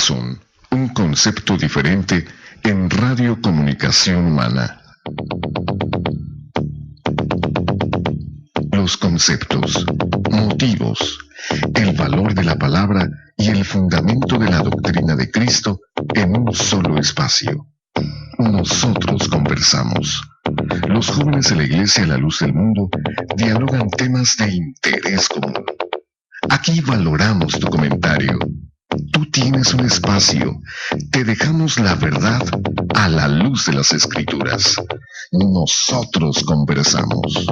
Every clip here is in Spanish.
razón, un concepto diferente en Radio Comunicación Humana. Los conceptos, motivos, el valor de la palabra y el fundamento de la doctrina de Cristo en un solo espacio. Nosotros conversamos. Los jóvenes de la Iglesia a la Luz del Mundo dialogan temas de interés común. Aquí valoramos tu comentario. Tú tienes un espacio. Te dejamos la verdad a la luz de las Escrituras. Nosotros conversamos.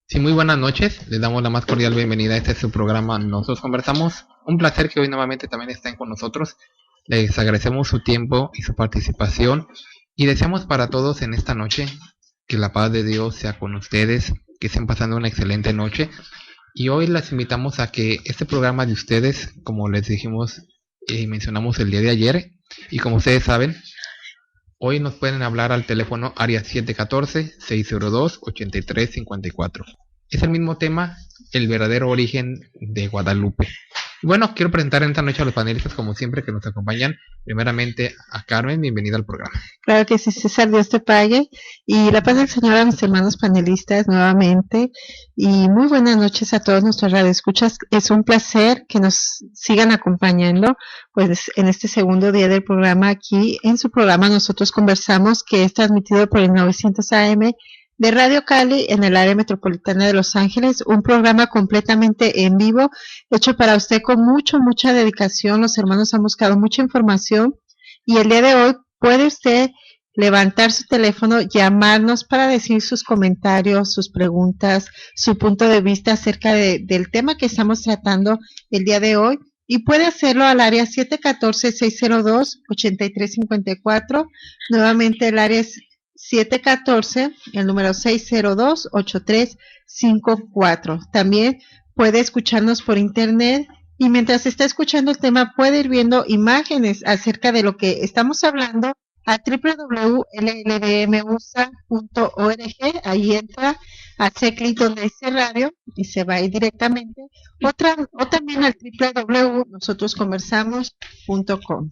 Sí, muy buenas noches. Les damos la más cordial bienvenida a este su programa Nosotros Conversamos. Un placer que hoy nuevamente también estén con nosotros. Les agradecemos su tiempo y su participación y deseamos para todos en esta noche que la paz de Dios sea con ustedes, que estén pasando una excelente noche. Y hoy les invitamos a que este programa de ustedes, como les dijimos y mencionamos el día de ayer, y como ustedes saben, hoy nos pueden hablar al teléfono área 714-602-8354. Es el mismo tema, el verdadero origen de Guadalupe. Bueno, quiero presentar esta noche a los panelistas, como siempre, que nos acompañan. Primeramente a Carmen, bienvenida al programa. Claro que sí, César, Dios te pague. Y la paz del Señor a mis hermanos panelistas nuevamente. Y muy buenas noches a todos nuestros radioescuchas. Es un placer que nos sigan acompañando pues en este segundo día del programa aquí en su programa Nosotros Conversamos, que es transmitido por el 900 AM de Radio Cali en el área metropolitana de Los Ángeles, un programa completamente en vivo, hecho para usted con mucha dedicación. Los hermanos han buscado mucha información y el día de hoy puede usted levantar su teléfono, llamarnos para decir sus comentarios, sus preguntas, su punto de vista acerca del tema que estamos tratando el día de hoy. Y puede hacerlo al área 714-602-8354. Nuevamente el área es 714, el número 602-8354. También puede escucharnos por internet y mientras está escuchando el tema puede ir viendo imágenes acerca de lo que estamos hablando a www.llbmusa.org. Ahí entra, hace clic donde dice radio y se va a ir directamente. O también al www.nosotros-conversamos.com.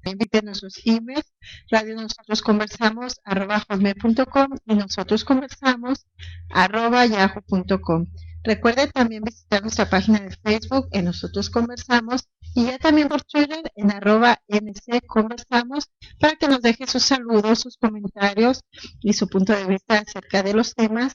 Inviten nuestros emails, radionosotrosconversamos@hotmail.com y nosotros_conversamos@yahoo.com. Recuerden también visitar nuestra página de Facebook en Nosotros Conversamos y ya también por Twitter en @ncconversamos para que nos deje sus saludos, sus comentarios y su punto de vista acerca de los temas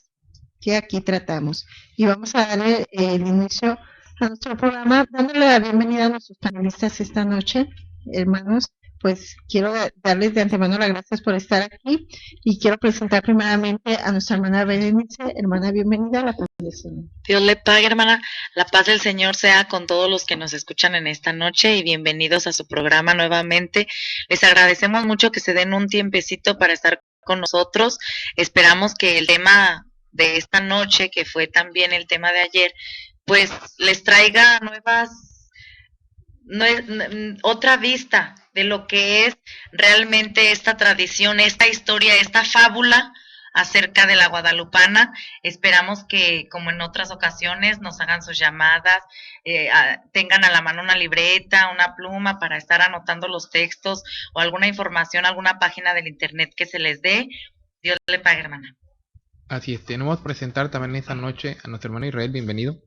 que aquí tratamos. Y vamos a darle el inicio a nuestro programa dándole la bienvenida a nuestros panelistas esta noche, hermanos. Pues quiero darles de antemano las gracias por estar aquí y quiero presentar primeramente a nuestra hermana Berenice. Hermana, bienvenida a la paz del Señor. Dios le pague, hermana. La paz del Señor sea con todos los que nos escuchan en esta noche y bienvenidos a su programa nuevamente. Les agradecemos mucho que se den un tiempecito para estar con nosotros. Esperamos que el tema de esta noche, que fue también el tema de ayer, pues les traiga otra vista de lo que es realmente esta tradición, esta historia, esta fábula acerca de la guadalupana. Esperamos que, como en otras ocasiones, nos hagan sus llamadas, tengan a la mano una libreta, una pluma para estar anotando los textos o alguna información, alguna página del internet que se les dé. Dios le pague, hermana. Así es, tenemos que presentar también esta noche a nuestro hermano Israel, bienvenido.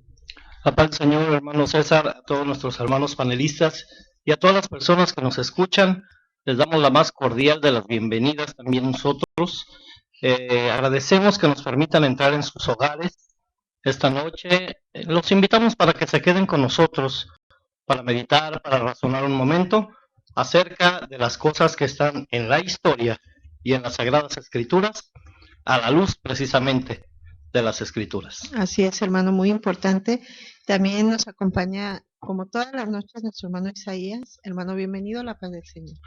La paz del Señor, hermano César, a todos nuestros hermanos panelistas y a todas las personas que nos escuchan, les damos la más cordial de las bienvenidas también nosotros. Agradecemos que nos permitan entrar en sus hogares esta noche. Los invitamos para que se queden con nosotros, para meditar, para razonar un momento acerca de las cosas que están en la historia y en las Sagradas Escrituras, a la luz precisamente de las Escrituras. Así es, hermano, muy importante. También nos acompaña, como todas las noches, nuestro hermano Isaías. Hermano, bienvenido a la paz del Señor.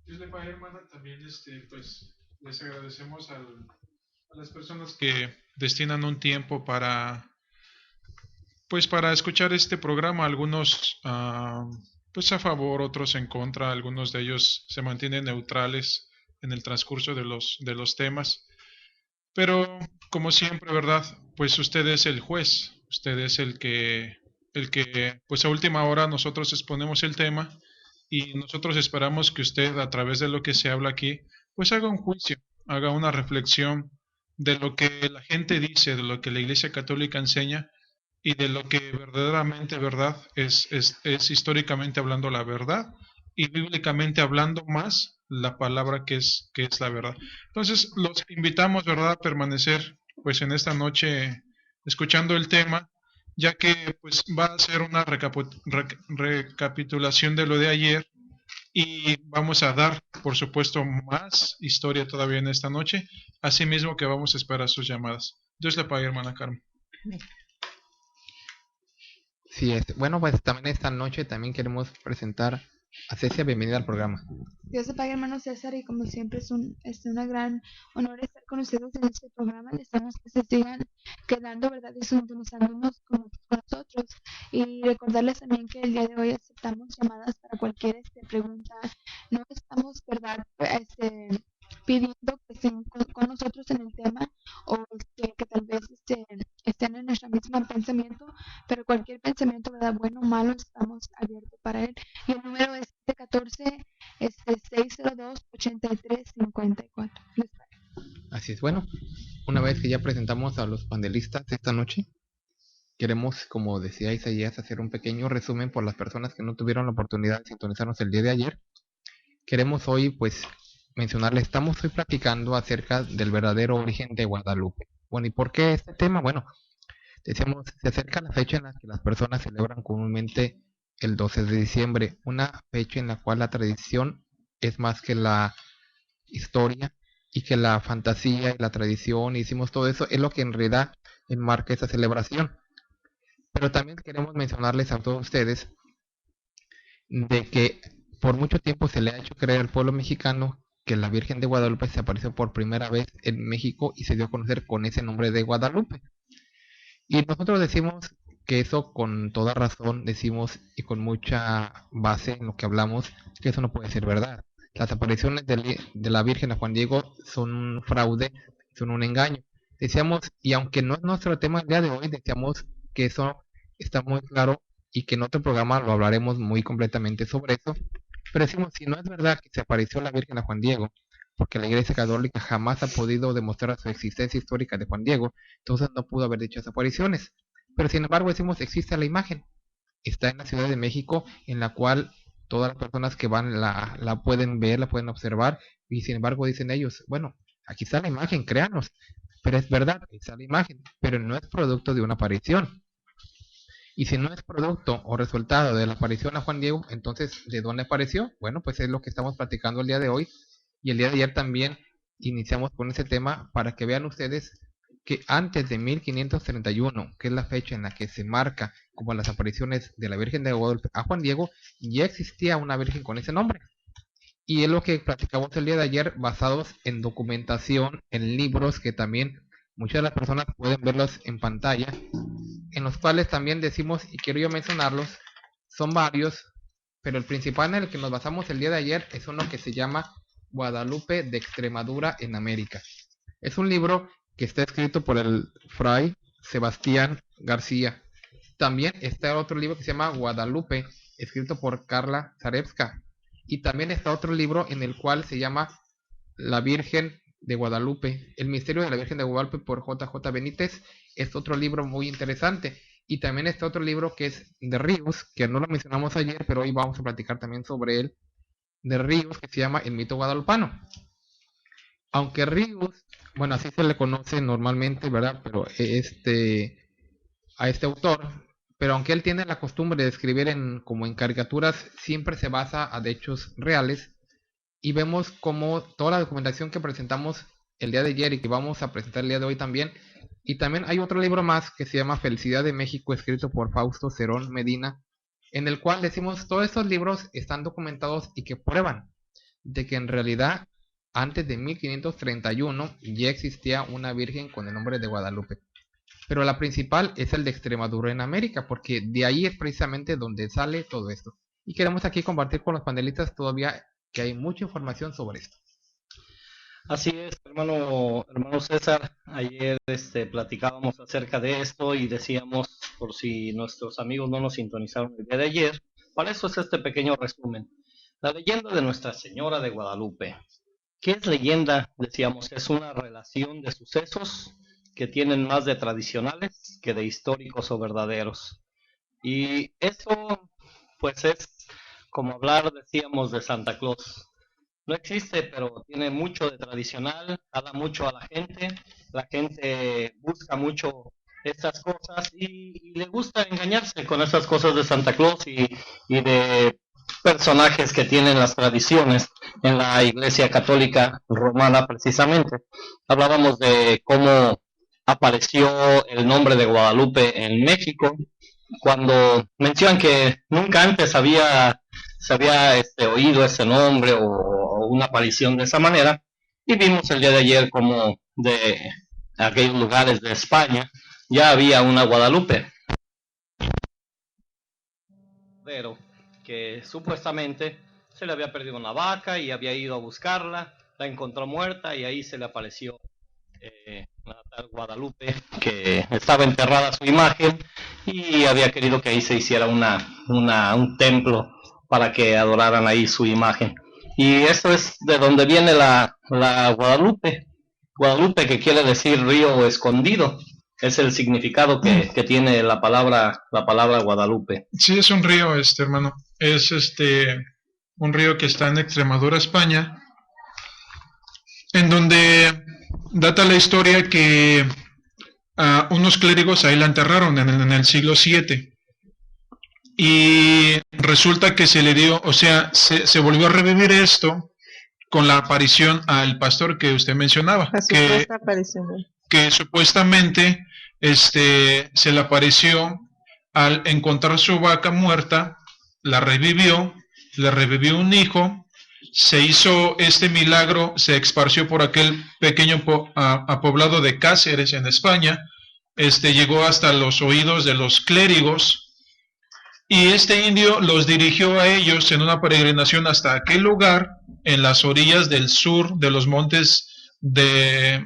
Dios le pague, hermana. También pues les agradecemos a las personas que destinan un tiempo para escuchar este programa. Algunos pues a favor, otros en contra, algunos de ellos se mantienen neutrales en el transcurso de los temas. Pero como siempre, ¿verdad? Pues usted es el juez, usted es el que, pues a última hora nosotros exponemos el tema y nosotros esperamos que usted, a través de lo que se habla aquí, pues haga un juicio, haga una reflexión de lo que la gente dice, de lo que la Iglesia Católica enseña y de lo que verdaderamente verdad es históricamente hablando la verdad y bíblicamente hablando más la palabra que es la verdad. Entonces los invitamos, ¿verdad?, a permanecer pues en esta noche escuchando el tema, ya que pues va a ser una recapitulación de lo de ayer y vamos a dar, por supuesto, más historia todavía en esta noche, asimismo que vamos a esperar sus llamadas. Dios le pague, hermana Carmen. Sí, bueno, pues también esta noche también queremos presentar a Cecia. Bienvenida al programa. Dios te pague, hermano César, y como siempre es una gran honor estar con ustedes en este programa. Deseamos que se sigan quedando, ¿verdad?, y sintonizándonos con nosotros. Y recordarles también que el día de hoy aceptamos llamadas para cualquier pregunta. No estamos, ¿verdad?, pidiendo que estén con nosotros en el tema o que tal vez estén en nuestro mismo pensamiento, pero cualquier pensamiento, ¿verdad?, bueno o malo, estamos abiertos para él. Y el número es 714 602-8354. Así es. Bueno, una vez que ya presentamos a los panelistas de esta noche, queremos, como decía Isaías, hacer un pequeño resumen por las personas que no tuvieron la oportunidad de sintonizarnos el día de ayer. Queremos hoy, pues, mencionarles, estamos hoy platicando acerca del verdadero origen de Guadalupe. Bueno, ¿y por qué este tema? Bueno, decíamos, se acerca la fecha en la que las personas celebran comúnmente el 12 de diciembre, una fecha en la cual la tradición es más que la historia y que la fantasía y la tradición, hicimos todo eso, es lo que en realidad enmarca esa celebración. Pero también queremos mencionarles a todos ustedes de que por mucho tiempo se le ha hecho creer al pueblo mexicano que la Virgen de Guadalupe se apareció por primera vez en México y se dio a conocer con ese nombre de Guadalupe. Y nosotros decimos que eso con toda razón, decimos y con mucha base en lo que hablamos, que eso no puede ser verdad. Las apariciones de la Virgen a Juan Diego son un fraude, son un engaño. Decíamos, y aunque no es nuestro tema el día de hoy, decíamos que eso está muy claro y que en otro programa lo hablaremos muy completamente sobre eso. Pero decimos, si no es verdad que se apareció la Virgen a Juan Diego, porque la Iglesia Católica jamás ha podido demostrar su existencia histórica de Juan Diego, entonces no pudo haber dichas apariciones. Pero sin embargo decimos, existe la imagen, está en la Ciudad de México, en la cual todas las personas que van la pueden ver, la pueden observar, y sin embargo dicen ellos, bueno, aquí está la imagen, créanos, pero es verdad, está la imagen, pero no es producto de una aparición. Y si no es producto o resultado de la aparición a Juan Diego, entonces, ¿de dónde apareció? Bueno, pues es lo que estamos platicando el día de hoy. Y el día de ayer también iniciamos con ese tema para que vean ustedes que antes de 1531, que es la fecha en la que se marca como las apariciones de la Virgen de Guadalupe a Juan Diego, ya existía una Virgen con ese nombre. Y es lo que platicamos el día de ayer, basados en documentación, en libros que también muchas de las personas pueden verlos en pantalla, en los cuales también decimos, y quiero yo mencionarlos, son varios, pero el principal en el que nos basamos el día de ayer es uno que se llama Guadalupe de Extremadura en América. Es un libro que está escrito por el fray Sebastián García. También está otro libro que se llama Guadalupe, escrito por Carla Zarevska. Y también está otro libro en el cual se llama La Virgen de Guadalupe, El Misterio de la Virgen de Guadalupe, por J.J. Benítez. Es otro libro muy interesante. Y también está otro libro que es de Ríos, que no lo mencionamos ayer, pero hoy vamos a platicar también sobre él, de Ríos, que se llama El Mito Guadalupano. Aunque Ríos, bueno, así se le conoce normalmente, ¿verdad? Pero a este autor, pero aunque él tiene la costumbre de escribir como en caricaturas, siempre se basa a hechos reales. Y vemos como toda la documentación que presentamos el día de ayer y que vamos a presentar el día de hoy también. Y también hay otro libro más que se llama Felicidad de México, escrito por Fausto Cerón Medina, en el cual decimos todos estos libros están documentados y que prueban de que en realidad antes de 1531 ya existía una virgen con el nombre de Guadalupe. Pero la principal es el de Extremadura en América, porque de ahí es precisamente donde sale todo esto. y queremos aquí compartir con los panelistas todavía que hay mucha información sobre esto. Así es, hermano César. Ayer platicábamos acerca de esto y decíamos, por si nuestros amigos no nos sintonizaron el día de ayer, para eso es este pequeño resumen. La leyenda de Nuestra Señora de Guadalupe. ¿Qué es leyenda? Decíamos, es una relación de sucesos que tienen más de tradicionales que de históricos o verdaderos. Y eso, pues, es como hablar, decíamos, de Santa Claus. No existe, pero tiene mucho de tradicional, habla mucho a la gente busca mucho estas cosas y le gusta engañarse con estas cosas de Santa Claus y de personajes que tienen las tradiciones en la Iglesia Católica Romana precisamente. Hablábamos de cómo apareció el nombre de Guadalupe en México, cuando mencionan que nunca antes se había oído ese nombre o una aparición de esa manera, y vimos el día de ayer como de aquellos lugares de España ya había una Guadalupe, pero que supuestamente se le había perdido una vaca y había ido a buscarla, la encontró muerta y ahí se le apareció la tal Guadalupe, que estaba enterrada su imagen y había querido que ahí se hiciera un templo para que adoraran ahí su imagen. Y esto es de donde viene la Guadalupe. Guadalupe, que quiere decir río escondido, es el significado que tiene la palabra Guadalupe. Sí, es un río, hermano. Es un río que está en Extremadura, España, en donde data la historia que unos clérigos ahí la enterraron en el siglo VII. Y resulta que se le dio, o sea, se volvió a revivir esto con la aparición al pastor que usted mencionaba, que supuestamente se le apareció al encontrar su vaca muerta, la revivió, le revivió un hijo, se hizo este milagro, se esparció por aquel pequeño poblado de Cáceres en España, llegó hasta los oídos de los clérigos, y este indio los dirigió a ellos en una peregrinación hasta aquel lugar, en las orillas del sur de los montes de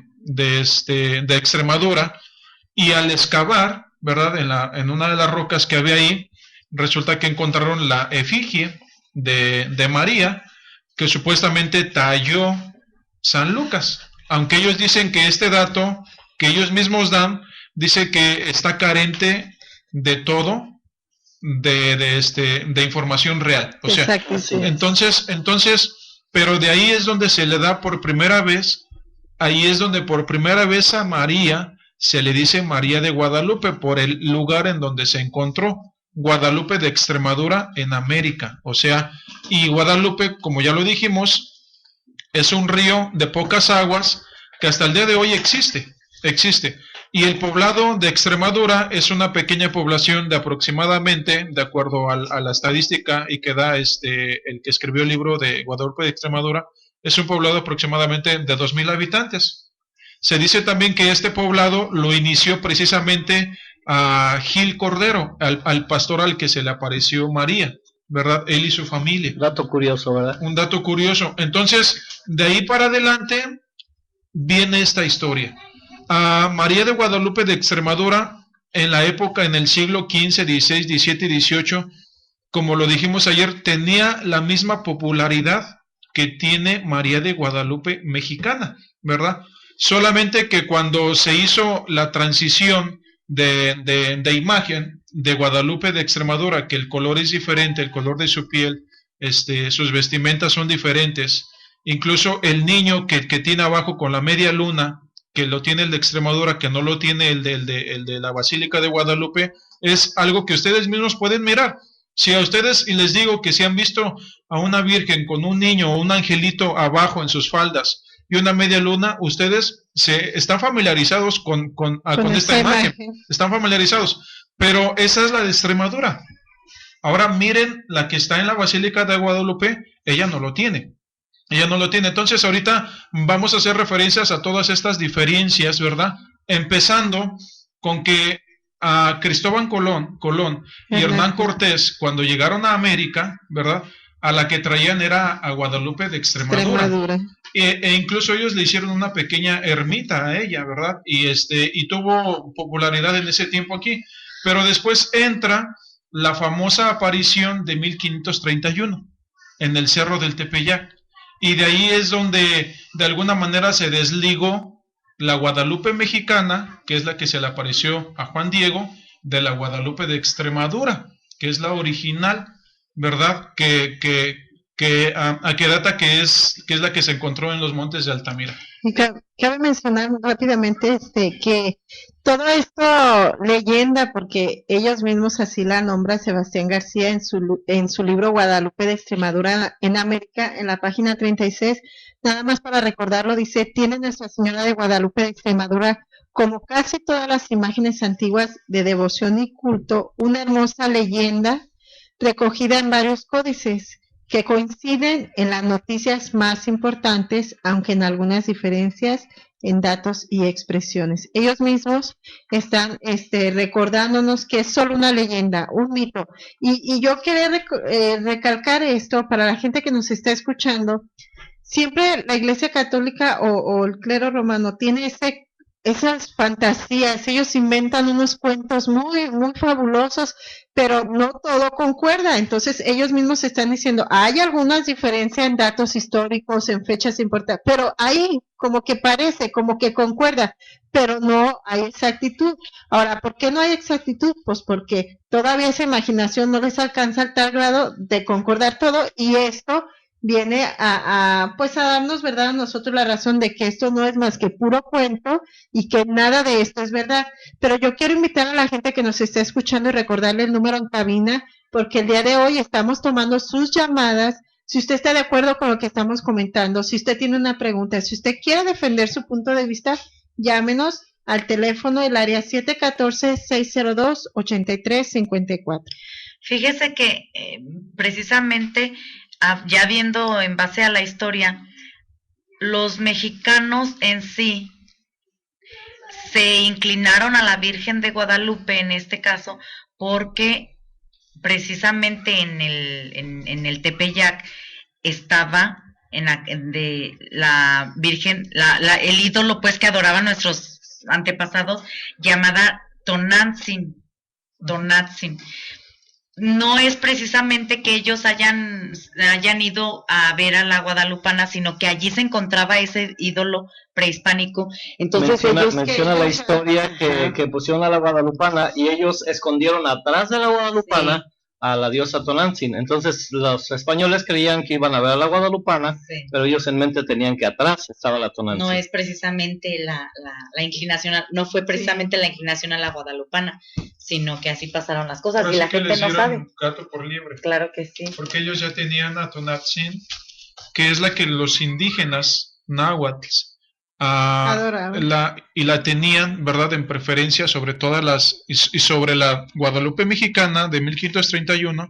Extremadura, y al excavar, ¿verdad?, en una de las rocas que había ahí, resulta que encontraron la efigie de María, que supuestamente talló San Lucas, aunque ellos dicen que este dato que ellos mismos dan, dice que está carente de todo, de información real. O sea, exacto, sí. entonces, pero de ahí es donde se le da por primera vez, ahí es donde por primera vez a María se le dice María de Guadalupe, por el lugar en donde se encontró. Guadalupe de Extremadura en América, o sea, y Guadalupe, como ya lo dijimos, es un río de pocas aguas que hasta el día de hoy existe, y el poblado de Extremadura es una pequeña población de aproximadamente, de acuerdo a la estadística y que da el que escribió el libro de Guadalupe de Extremadura, es un poblado aproximadamente de 2,000 habitantes. Se dice también que este poblado lo inició precisamente a Gil Cordero, al pastor al que se le apareció María, ¿verdad? Él y su familia. Dato curioso, ¿verdad? Un dato curioso. Entonces, de ahí para adelante viene esta historia. María de Guadalupe de Extremadura, en la época, en el siglo XV, XVI, XVII y XVIII, como lo dijimos ayer, tenía la misma popularidad que tiene María de Guadalupe mexicana, ¿verdad? Solamente que cuando se hizo la transición de imagen de Guadalupe de Extremadura, que el color es diferente, el color de su piel, sus vestimentas son diferentes, incluso el niño que tiene abajo con la media luna, que lo tiene el de Extremadura, que no lo tiene el de la Basílica de Guadalupe, es algo que ustedes mismos pueden mirar. Si a ustedes, y les digo que si han visto a una virgen con un niño o un angelito abajo en sus faldas y una media luna, ustedes están familiarizados con esta imagen, están familiarizados, pero esa es la de Extremadura. Ahora miren la que está en la Basílica de Guadalupe, ella no lo tiene. Entonces ahorita vamos a hacer referencias a todas estas diferencias, ¿verdad? Empezando con que a Cristóbal Colón y Hernán Cortés, cuando llegaron a América, ¿verdad? A la que traían era a Guadalupe de Extremadura. E incluso ellos le hicieron una pequeña ermita a ella, ¿verdad? Y tuvo popularidad en ese tiempo aquí. Pero después entra la famosa aparición de 1531 en el Cerro del Tepeyac. Y de ahí es donde de alguna manera se desligó la Guadalupe mexicana, que es la que se le apareció a Juan Diego, de la Guadalupe de Extremadura, que es la original, ¿verdad? Que data que es la que se encontró en los montes de Altamira. Y cabe mencionar rápidamente que todo esto leyenda, porque ellos mismos así la nombra Sebastián García en su libro Guadalupe de Extremadura en América, en la página 36, nada más para recordarlo, dice: tiene Nuestra Señora de Guadalupe de Extremadura, como casi todas las imágenes antiguas de devoción y culto, una hermosa leyenda recogida en varios códices que coinciden en las noticias más importantes, aunque en algunas diferencias en datos y expresiones. Ellos mismos están recordándonos que es solo una leyenda, un mito. Y yo quería recalcar esto para la gente que nos está escuchando. Siempre la Iglesia Católica o el clero romano tiene esas fantasías, ellos inventan unos cuentos muy, muy fabulosos, pero no todo concuerda. Entonces ellos mismos están diciendo, hay algunas diferencias en datos históricos, en fechas importantes, pero ahí como que parece, como que concuerda, pero no hay exactitud. Ahora, ¿por qué no hay exactitud? Pues porque todavía esa imaginación no les alcanza al tal grado de concordar todo, y esto viene a darnos, ¿verdad?, a nosotros la razón de que esto no es más que puro cuento y que nada de esto es verdad. Pero yo quiero invitar a la gente que nos está escuchando y recordarle el número en cabina, porque el día de hoy estamos tomando sus llamadas. Si usted está de acuerdo con lo que estamos comentando, si usted tiene una pregunta, si usted quiere defender su punto de vista, llámenos al teléfono del área 714-602-8354. Fíjese que precisamente, ya viendo en base a la historia, los mexicanos en sí se inclinaron a la Virgen de Guadalupe, en este caso, porque precisamente en el Tepeyac estaba la Virgen, el ídolo pues que adoraban nuestros antepasados, llamada Tonantzin. No es precisamente que ellos hayan ido a ver a la guadalupana, sino que allí se encontraba ese ídolo prehispánico. Entonces menciona la historia que pusieron a la guadalupana y ellos escondieron atrás de la guadalupana, sí, a la diosa Tonantzin. Entonces los españoles creían que iban a ver a la guadalupana, sí, pero ellos en mente tenían que atrás estaba la Tonantzin. No es precisamente la inclinación, no fue precisamente, sí, la inclinación a la guadalupana, sino que así pasaron las cosas. Pero y la gente no sabe. Gato por liebre. Claro que sí. Porque ellos ya tenían a Tonantzin, que es la que los indígenas náhuatl la tenían, ¿verdad?, en preferencia sobre todas y sobre la Guadalupe mexicana de 1531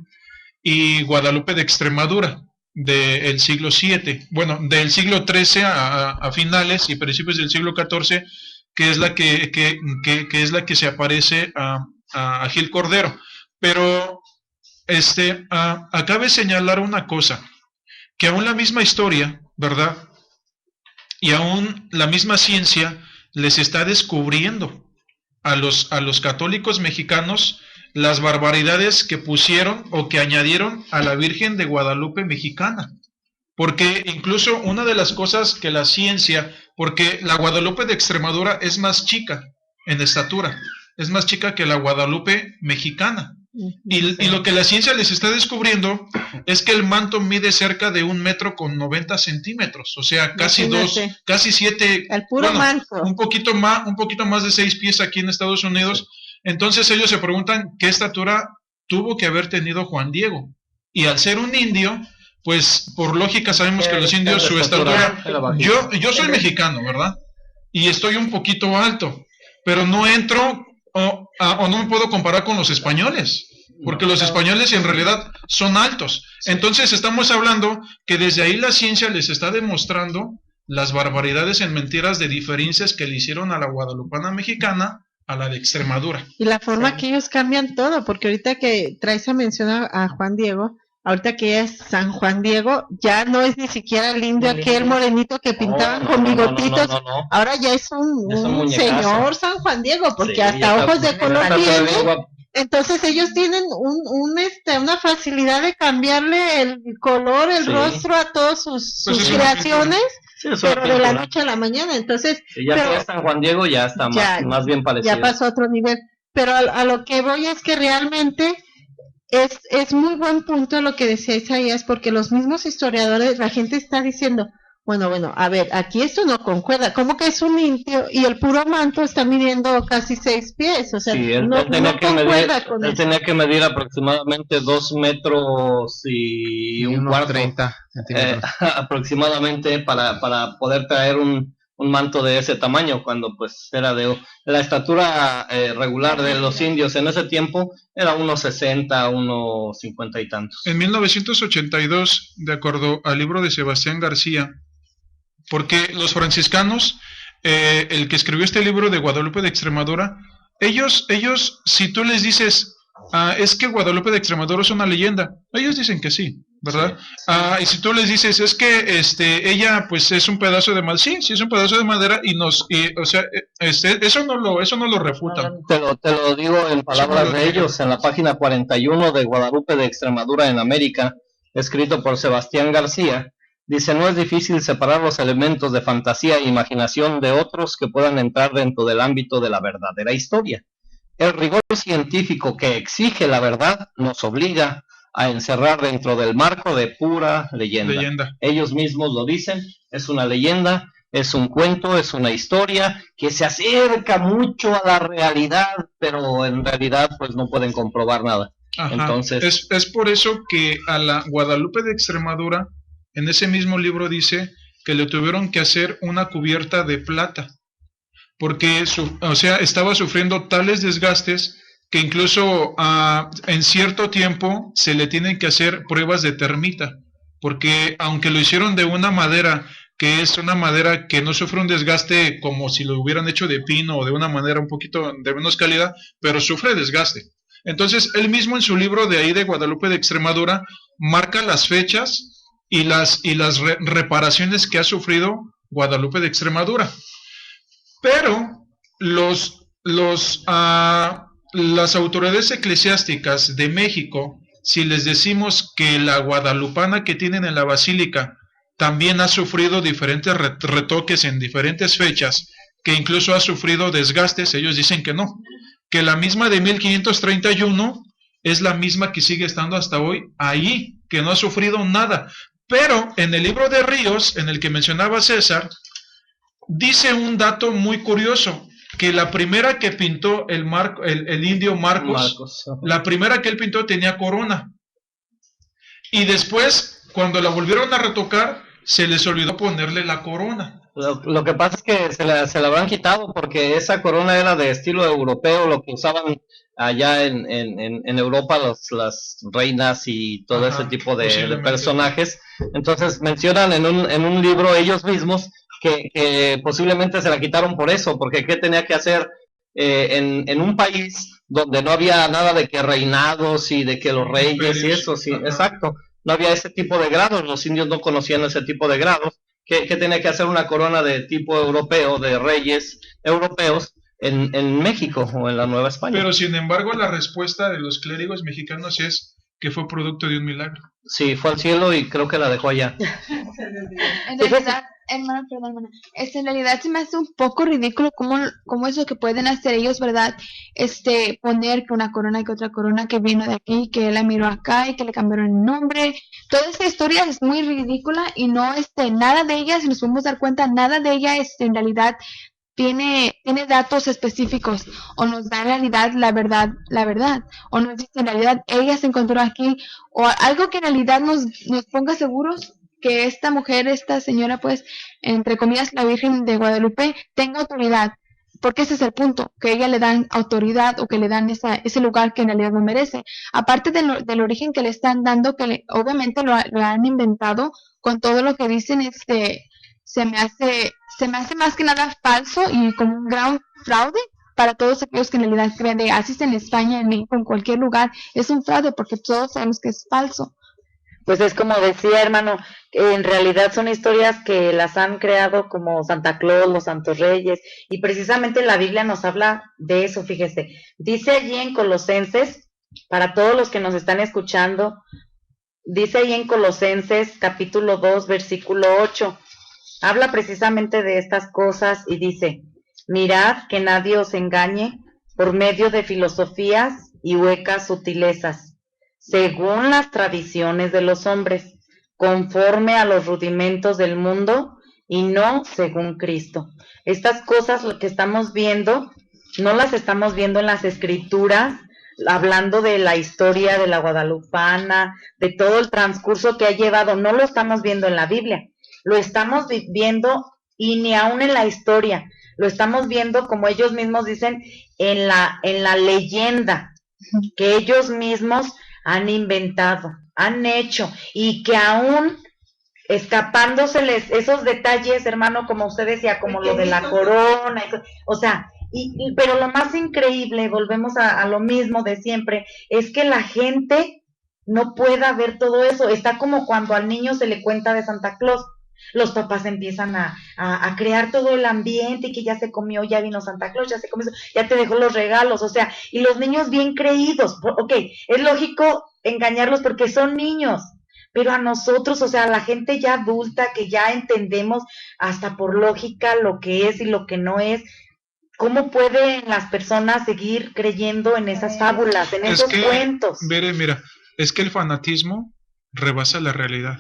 y Guadalupe de Extremadura del siglo VII, bueno, del siglo XIII a finales y principios del siglo XIV, que es la que es la que se aparece a Gil Cordero. Pero acabe señalar una cosa, que aún la misma historia, ¿verdad?, y aún la misma ciencia les está descubriendo a los católicos mexicanos las barbaridades que pusieron o que añadieron a la Virgen de Guadalupe mexicana. Porque incluso una de las cosas que la ciencia, porque la Guadalupe de Extremadura es más chica en estatura, es más chica que la Guadalupe mexicana. Y lo que la ciencia les está descubriendo es que el manto mide cerca de 1,90 m, o sea, casi 7, el puro manto, un poquito más de 6 pies aquí en Estados Unidos. Entonces ellos se preguntan qué estatura tuvo que haber tenido Juan Diego. Y al ser un indio, pues por lógica sabemos que los indios su estatura, yo soy mexicano, ¿verdad? Y estoy un poquito alto, pero no entro o no me puedo comparar con los españoles, porque los españoles en realidad son altos. Entonces estamos hablando que desde ahí la ciencia les está demostrando las barbaridades en mentiras de diferencias que le hicieron a la guadalupana mexicana a la de Extremadura. Y la forma que ellos cambian todo, porque ahorita que traes a mencionar a Juan Diego, ahorita que es San Juan Diego, ya no es ni siquiera el indio aquel morenito que pintaban con bigotitos, ahora ya es un señor San Juan Diego, porque hasta ojos de color tiene. Entonces ellos tienen una facilidad de cambiarle el color, el rostro a todas sus creaciones, pero de la noche a la mañana. Entonces, ya es San Juan Diego, ya está más bien parecido. Ya pasó a otro nivel. Pero a lo que voy es que realmente es muy buen punto lo que decía Isaías, porque los mismos historiadores, la gente está diciendo, bueno, a ver, aquí esto no concuerda, ¿cómo que es un indio? Y el puro manto está midiendo casi 6 pies, o sea, él tenía que medir aproximadamente 2 metros y un cuarto, 30 centímetros. Aproximadamente para poder traer un manto de ese tamaño, cuando pues era de la estatura regular de los indios en ese tiempo, era unos 60, unos 50 y tantos. En 1982, de acuerdo al libro de Sebastián García, porque los franciscanos, el que escribió este libro de Guadalupe de Extremadura, ellos si tú les dices, es que Guadalupe de Extremadura es una leyenda, ellos dicen que sí, ¿verdad? Y si tú les dices, es que ella pues es un pedazo de madera, sí es un pedazo de madera, o sea, eso no lo refuta. Te lo digo en palabras de ellos, en la página 41 de Guadalupe de Extremadura en América, escrito por Sebastián García. Dice, no es difícil separar los elementos de fantasía e imaginación de otros que puedan entrar dentro del ámbito de la verdadera historia. El rigor científico que exige la verdad nos obliga a encerrar dentro del marco de pura leyenda. Ellos mismos lo dicen, es una leyenda, es un cuento, es una historia que se acerca mucho a la realidad, pero en realidad pues no pueden comprobar nada. Ajá. Entonces, es por eso que a la Guadalupe de Extremadura, en ese mismo libro dice que le tuvieron que hacer una cubierta de plata, porque estaba sufriendo tales desgastes que incluso en cierto tiempo se le tienen que hacer pruebas de termita, porque aunque lo hicieron de una madera, que es una madera que no sufre un desgaste como si lo hubieran hecho de pino o de una madera un poquito de menos calidad, pero sufre desgaste. Entonces él mismo en su libro de ahí de Guadalupe de Extremadura marca las fechas y las reparaciones que ha sufrido Guadalupe de Extremadura. Pero las autoridades eclesiásticas de México, si les decimos que la guadalupana que tienen en la basílica también ha sufrido diferentes retoques en diferentes fechas, que incluso ha sufrido desgastes, ellos dicen que no, que la misma de 1531 es la misma que sigue estando hasta hoy ahí, que no ha sufrido nada. Pero en el libro de Ríos, en el que mencionaba César, dice un dato muy curioso, que la primera que pintó el indio Marcos, la primera que él pintó tenía corona. Y después, cuando la volvieron a retocar, se les olvidó ponerle la corona. Lo que pasa es que se la habrán quitado porque esa corona era de estilo europeo, lo que usaban allá en Europa las reinas y todo ese tipo de personajes. Entonces mencionan en un libro ellos mismos que posiblemente se la quitaron por eso, porque ¿qué tenía que hacer en un país donde no había nada de que reinados y de que los reyes y eso? Sí, exacto, no había ese tipo de grados, los indios no conocían ese tipo de grados. ¿Qué tenía que hacer una corona de tipo europeo, de reyes europeos, en México o en la Nueva España? Pero sin embargo la respuesta de los clérigos mexicanos es que fue producto de un milagro. Sí, fue al cielo y creo que la dejó allá. En realidad, hermana, en realidad se me hace un poco ridículo cómo es lo que pueden hacer ellos, ¿verdad? Poner que una corona, que otra corona, que vino de aquí, que la miró acá y que le cambiaron el nombre. Toda esta historia es muy ridícula y no, nada de ella, si nos podemos dar cuenta, nada de ella en realidad tiene datos específicos o nos da en realidad la verdad, o nos dice en realidad ella se encontró aquí, o algo que en realidad nos ponga seguros que esta mujer, esta señora, pues, entre comillas, la Virgen de Guadalupe, tenga autoridad, porque ese es el punto, que ella le dan autoridad o que le dan ese lugar que en realidad no merece. Aparte del origen que le están dando, que obviamente lo han inventado con todo lo que dicen, se me hace más que nada falso y como un gran fraude, para todos aquellos que en realidad creen de así en España, en México, en cualquier lugar, es un fraude porque todos sabemos que es falso. Pues es como decía, hermano, en realidad son historias que las han creado como Santa Claus, los Santos Reyes, y precisamente la Biblia nos habla de eso, fíjese. Dice allí en Colosenses, para todos los que nos están escuchando, dice ahí en Colosenses capítulo 2, versículo 8, habla precisamente de estas cosas y dice, mirad que nadie os engañe por medio de filosofías y huecas sutilezas, según las tradiciones de los hombres, conforme a los rudimentos del mundo y no según Cristo. Estas cosas lo que estamos viendo, no las estamos viendo en las escrituras, hablando de la historia de la guadalupana, de todo el transcurso que ha llevado, no lo estamos viendo en la Biblia, lo estamos viendo y ni aún en la historia, lo estamos viendo como ellos mismos dicen en la leyenda que ellos mismos han inventado, han hecho, y que aún escapándoseles esos detalles, hermano, como usted decía, como lo de la corona, o sea, pero lo más increíble, volvemos a lo mismo de siempre, es que la gente no pueda ver todo eso. Está como cuando al niño se le cuenta de Santa Claus. Los papás empiezan a crear todo el ambiente y que ya se comió, ya vino Santa Claus, ya se comió, ya te dejó los regalos, o sea, y los niños bien creídos. Ok, es lógico engañarlos porque son niños, pero a nosotros, o sea, a la gente ya adulta que ya entendemos hasta por lógica lo que es y lo que no es, ¿cómo pueden las personas seguir creyendo en esas fábulas, en esos cuentos? Mira, es que el fanatismo rebasa la realidad.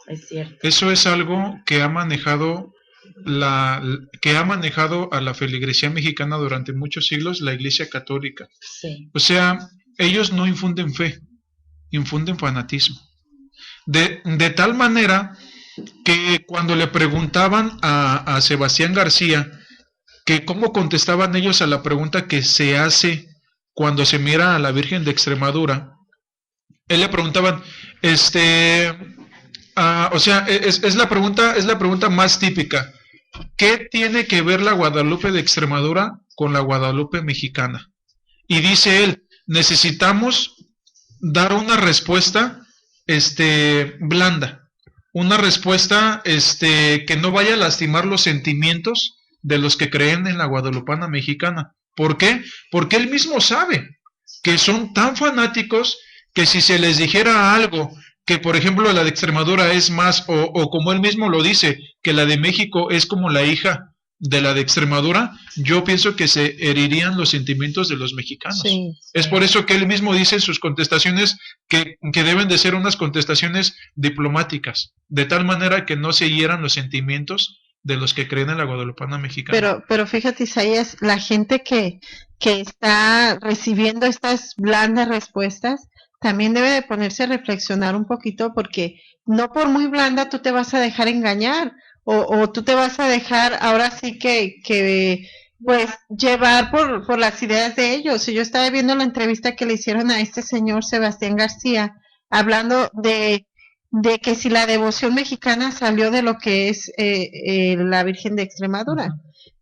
Es cierto. Eso es algo que ha manejado a la feligresía mexicana durante muchos siglos, la Iglesia Católica. Sí. O sea, ellos no infunden fe, infunden fanatismo. De tal manera que cuando le preguntaban a Sebastián García que cómo contestaban ellos a la pregunta que se hace cuando se mira a la Virgen de Extremadura, él le preguntaban, o sea, es la pregunta más típica. ¿Qué tiene que ver la Guadalupe de Extremadura con la Guadalupe mexicana? Y dice él, necesitamos dar una respuesta blanda, una respuesta que no vaya a lastimar los sentimientos de los que creen en la guadalupana mexicana. ¿Por qué? Porque él mismo sabe que son tan fanáticos que si se les dijera algo que por ejemplo la de Extremadura es más, o como él mismo lo dice, que la de México es como la hija de la de Extremadura, yo pienso que se herirían los sentimientos de los mexicanos. Sí. Es por eso que él mismo dice en sus contestaciones que deben de ser unas contestaciones diplomáticas, de tal manera que no se hieran los sentimientos de los que creen en la guadalupana mexicana. Pero fíjate, Isaías, la gente que está recibiendo estas blandas respuestas también debe de ponerse a reflexionar un poquito, porque no por muy blanda tú te vas a dejar engañar, o tú te vas a dejar ahora sí que pues llevar por las ideas de ellos. Y yo estaba viendo la entrevista que le hicieron a este señor Sebastián García, hablando de que si la devoción mexicana salió de lo que es la Virgen de Extremadura.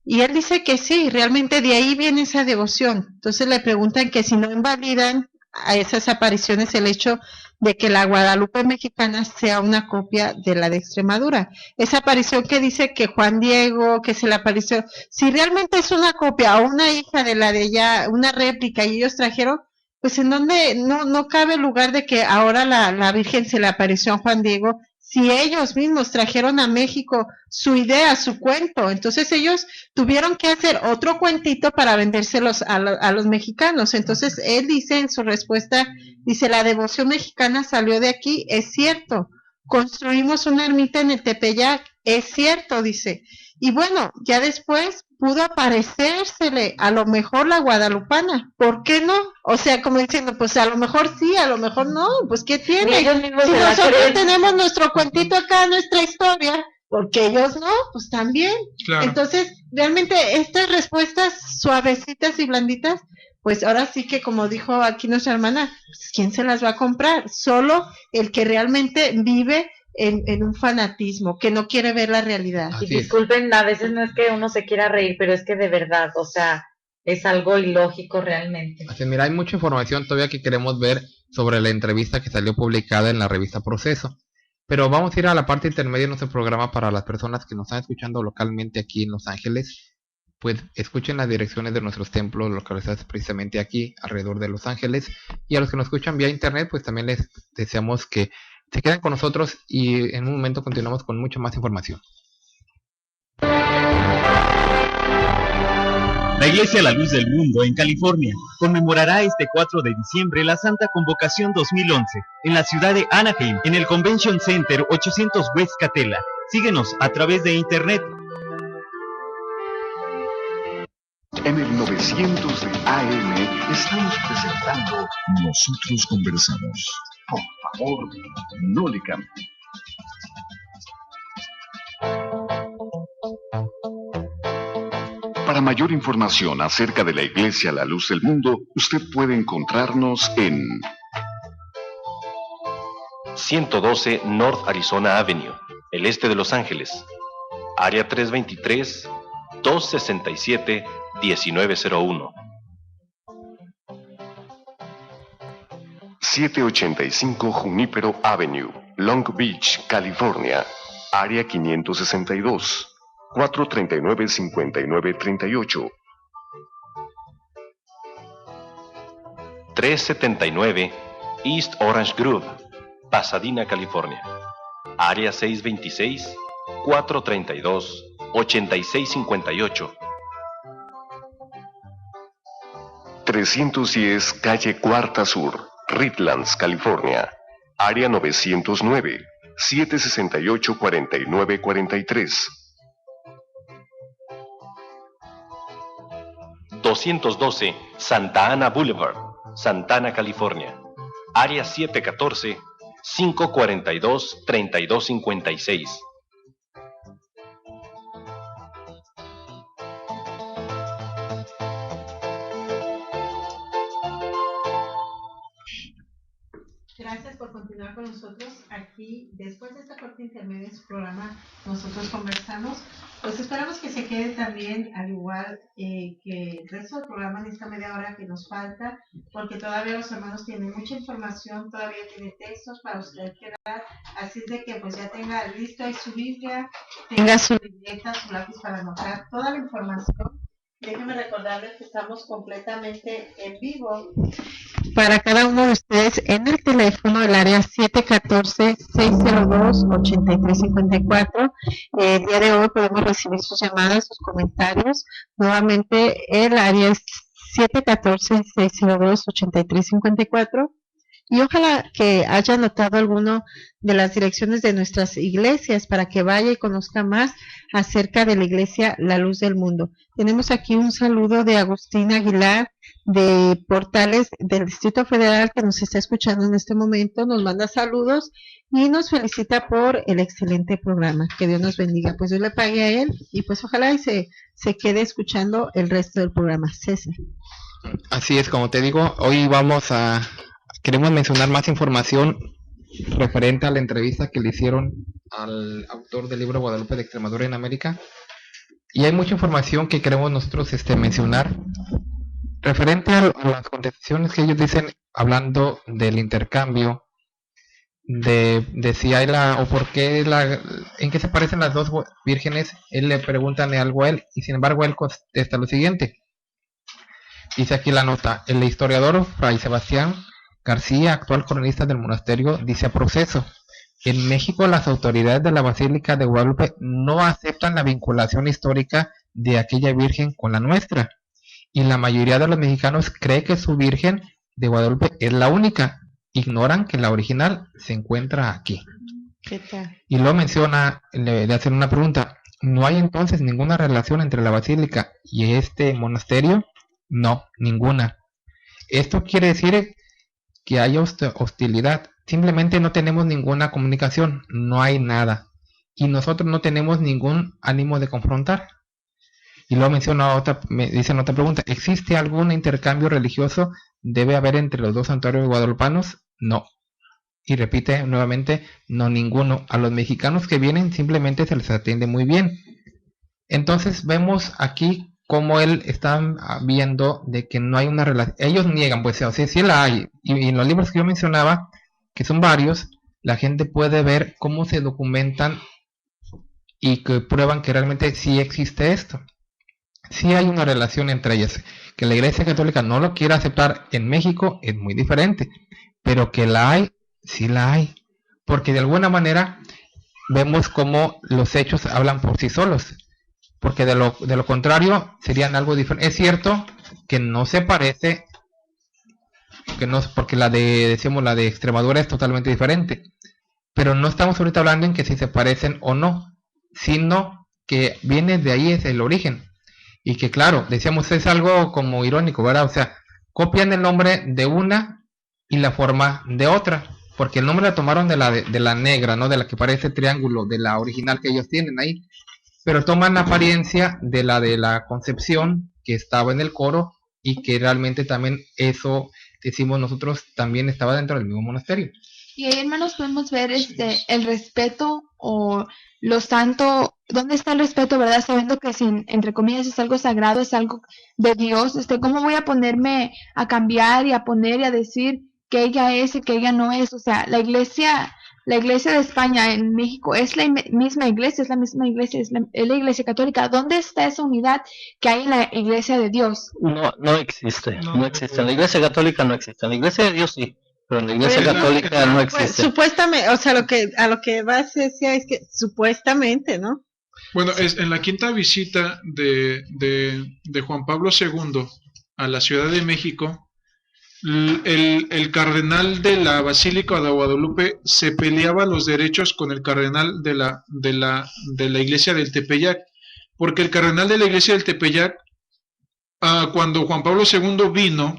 Y él dice que sí, realmente de ahí viene esa devoción. Entonces le preguntan que si no invalidan a esas apariciones el hecho de que la Guadalupe mexicana sea una copia de la de Extremadura. Esa aparición que dice que Juan Diego, que se le apareció, si realmente es una copia o una hija de la de ella, una réplica, y ellos trajeron, pues en donde no cabe lugar de que ahora la Virgen se le apareció a Juan Diego, si ellos mismos trajeron a México su idea, su cuento. Entonces ellos tuvieron que hacer otro cuentito para vendérselos a los mexicanos. Entonces él dice en su respuesta, dice, la devoción mexicana salió de aquí, es cierto. Construimos una ermita en el Tepeyac, es cierto, dice. Y bueno, ya después pudo aparecérsele a lo mejor la guadalupana, ¿por qué no? O sea, como diciendo, pues a lo mejor sí, a lo mejor no, pues ¿qué tiene? Si nosotros tenemos nuestro cuentito acá, nuestra historia, porque ellos no, pues también. Claro. Entonces, realmente estas respuestas suavecitas y blanditas, pues ahora sí que como dijo aquí nuestra hermana, pues, ¿quién se las va a comprar? Solo el que realmente vive en un fanatismo, que no quiere ver la realidad. Y disculpen, a veces no es que uno se quiera reír, pero es que de verdad, o sea, es algo ilógico realmente. Así, mira, hay mucha información todavía que queremos ver sobre la entrevista que salió publicada en la revista Proceso. Pero vamos a ir a la parte intermedia de nuestro programa para las personas que nos están escuchando localmente aquí en Los Ángeles. Pues escuchen las direcciones de nuestros templos localizados precisamente aquí, alrededor de Los Ángeles. Y a los que nos escuchan vía internet, pues también les deseamos que se queden con nosotros y en un momento continuamos con mucha más información. La Iglesia La Luz del Mundo en California conmemorará este 4 de diciembre la Santa Convocación 2011 en la ciudad de Anaheim, en el Convention Center 800 West Catella. Síguenos a través de internet. En el 900 de AM estamos presentando Nosotros Conversamos. Por favor, no le cambie. Para mayor información acerca de la Iglesia La Luz del Mundo, usted puede encontrarnos en 112 North Arizona Avenue, el este de Los Ángeles, área 323-267-1901. 785 Junípero Avenue, Long Beach, California, área 562. 439-5938. 379 East Orange Grove, Pasadena, California. Área 626-432-8658. 310 Calle Cuarta Sur, Redlands, California. Área 909, 768-4943. 212 Santa Ana Boulevard, Santana, California. Área 714-542-3256. 'Gracias por continuar con nosotros aquí después de esta corte intermedia de su programa Nosotros Conversamos. Pues esperamos que se quede también al igual que el resto del programa en esta media hora que nos falta, porque todavía los hermanos tienen mucha información, todavía tiene textos para usted quedar, así de que pues ya tenga listo ahí su Biblia, tenga su libreta, su lápiz para anotar toda la información. Déjenme recordarles que estamos completamente en vivo para cada uno de ustedes en el teléfono del área 714-602-8354. El día de hoy podemos recibir sus llamadas, sus comentarios. Nuevamente el área es 714-602-8354. Y ojalá que haya notado alguno de las direcciones de nuestras iglesias para que vaya y conozca más acerca de la iglesia La Luz del Mundo. Tenemos aquí un saludo de Agustín Aguilar de Portales del Distrito Federal que nos está escuchando en este momento. Nos manda saludos y nos felicita por el excelente programa. Que Dios nos bendiga. Pues Dios le pague a él y pues ojalá y se quede escuchando el resto del programa. César. Así es, como te digo, hoy queremos mencionar más información referente a la entrevista que le hicieron al autor del libro Guadalupe de Extremadura en América. Y hay mucha información que queremos nosotros mencionar referente a las contestaciones que ellos dicen, hablando del intercambio, de si hay o por qué en qué se parecen las dos vírgenes. Él le preguntan algo a él y sin embargo él contesta lo siguiente. Dice aquí la nota: el historiador Fray Sebastián García, actual cronista del monasterio, dice a Proceso: en México las autoridades de la Basílica de Guadalupe no aceptan la vinculación histórica de aquella virgen con la nuestra, y la mayoría de los mexicanos cree que su Virgen de Guadalupe es la única. Ignoran que la original se encuentra aquí. ¿Qué tal? Y luego menciona, le hacen una pregunta: ¿no hay entonces ninguna relación entre la basílica y este monasterio? No, ninguna. Esto quiere decir que hay hostilidad. Simplemente no tenemos ninguna comunicación, no hay nada. Y nosotros no tenemos ningún ánimo de confrontar. Y luego me dicen otra pregunta: ¿existe algún intercambio religioso debe haber entre los dos santuarios guadalupanos? No. Y repite nuevamente: no, ninguno. A los mexicanos que vienen simplemente se les atiende muy bien. Entonces vemos aquí cómo él está viendo de que no hay una relación. Ellos niegan, pues, o sea, sí la hay. Y en los libros que yo mencionaba, que son varios, la gente puede ver cómo se documentan y que prueban que realmente sí existe esto. Sí hay una relación entre ellas. Que la Iglesia Católica no lo quiera aceptar en México es muy diferente, pero que la hay, sí la hay. Porque de alguna manera vemos cómo los hechos hablan por sí solos. Porque de lo contrario serían algo diferente. Es cierto que no se parece, que no, porque la de Extremadura es totalmente diferente. Pero no estamos ahorita hablando en que si se parecen o no, sino que viene de ahí, es el origen. Y que claro, decíamos, es algo como irónico, ¿verdad? O sea, copian el nombre de una y la forma de otra. Porque el nombre la tomaron de la negra, ¿no? De la que parece triángulo, de la original que ellos tienen ahí. Pero toman la apariencia de la Concepción, que estaba en el coro, y que realmente también eso, decimos nosotros, también estaba dentro del mismo monasterio. Y ahí, hermanos, podemos ver el respeto o lo santo. ¿Dónde está el respeto, verdad? Sabiendo que, entre comillas, es algo sagrado, es algo de Dios. ¿Cómo voy a ponerme a cambiar y a poner y a decir que ella es y que ella no es? O sea, la iglesia de España en México es la misma iglesia, es la iglesia católica. ¿Dónde está esa unidad que hay en la iglesia de Dios? No existe, no existe. En la iglesia católica no existe. En la iglesia de Dios sí, pero en la iglesia católica no existe. Pues, supuestamente, o sea, a lo que vas a decir es que supuestamente, ¿no? Bueno, es en la quinta visita de Juan Pablo II a la Ciudad de México, el cardenal de la Basílica de Guadalupe se peleaba los derechos con el cardenal de la iglesia del Tepeyac, porque el cardenal de la iglesia del Tepeyac, cuando Juan Pablo II vino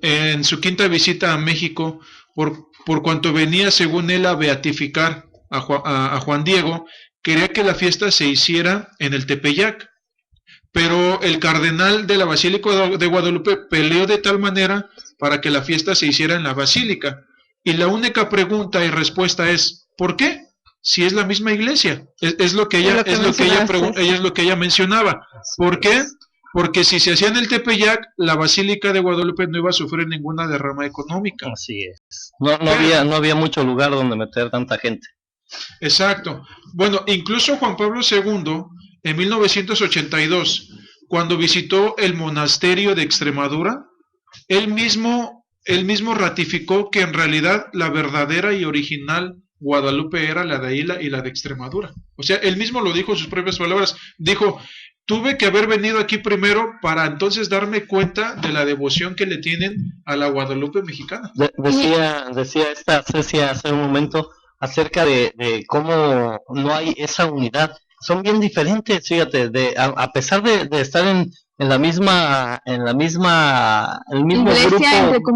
en su quinta visita a México, por cuanto venía según él a beatificar a Juan Diego, quería que la fiesta se hiciera en el Tepeyac. Pero el cardenal de la Basílica de Guadalupe peleó de tal manera para que la fiesta se hiciera en la Basílica. Y la única pregunta y respuesta es, ¿por qué? Si es la misma iglesia. Es lo que ella mencionaba. ¿Por qué? Porque si se hacía en el Tepeyac, la Basílica de Guadalupe no iba a sufrir ninguna derrama económica. Así es. No había mucho lugar donde meter tanta gente. Exacto. Bueno, incluso Juan Pablo II, en 1982, cuando visitó el monasterio de Extremadura, él mismo ratificó que en realidad la verdadera y original Guadalupe era la de ahí y la de Extremadura. O sea, él mismo lo dijo en sus propias palabras. Dijo, tuve que haber venido aquí primero para entonces darme cuenta de la devoción que le tienen a la Guadalupe mexicana. Decía esta Cecia hace un momento acerca de cómo no hay esa unidad. Son bien diferentes, fíjate, a pesar de estar en el mismo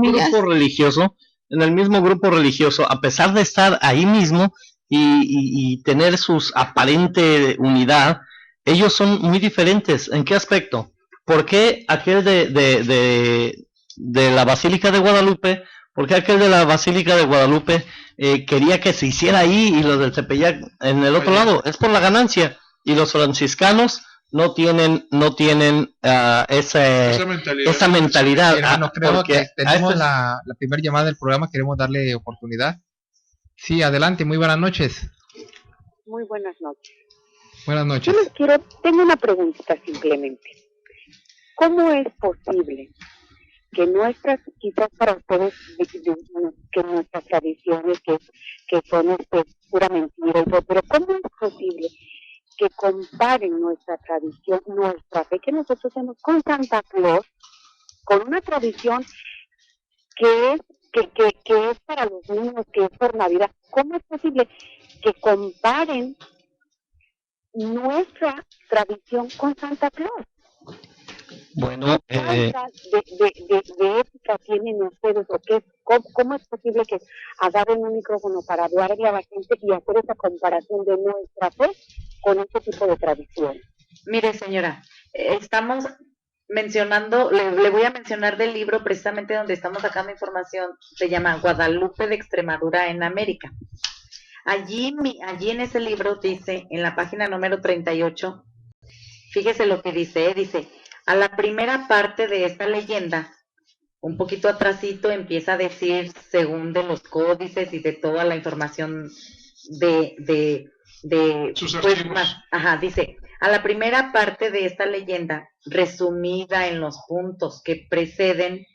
grupo religioso, en el mismo grupo religioso, a pesar de estar ahí mismo y tener sus aparente unidad, ellos son muy diferentes. ¿En qué aspecto? ¿Por qué aquel de la Basílica de Guadalupe? ¿Por qué aquel de la Basílica de Guadalupe quería que se hiciera ahí y los del Tepeyac en el otro lado? Es por la ganancia. Y los franciscanos no tienen esa mentalidad. Hermano, creo que tenemos la primera llamada del programa, queremos darle oportunidad. Sí, adelante, muy buenas noches. Muy buenas noches. Buenas noches. Tengo una preguntita simplemente. ¿Cómo es posible que quizás para ustedes, que nuestras tradiciones, que son pura mentira y todo, pero cómo es posible que comparen nuestra tradición, nuestra fe que nosotros tenemos con Santa Claus, con una tradición que es para los niños, que es por Navidad? ¿Cómo es posible que comparen nuestra tradición con Santa Claus? Bueno, ¿qué falta de ética tienen ustedes? ¿Cómo es posible que agarren un micrófono para hablarle a la gente y hacer esa comparación de nuestra fe con este tipo de tradición? Mire, señora, estamos mencionando, le voy a mencionar del libro precisamente donde estamos sacando información, se llama Guadalupe de Extremadura en América. Allí en ese libro dice, en la página número 38, fíjese lo que dice, dice, A la primera parte de esta leyenda, un poquito atrasito, empieza a decir, según de los códices y de toda la información de sus pues, archivos. dice, a la primera parte de esta leyenda, resumida en los puntos que preceden,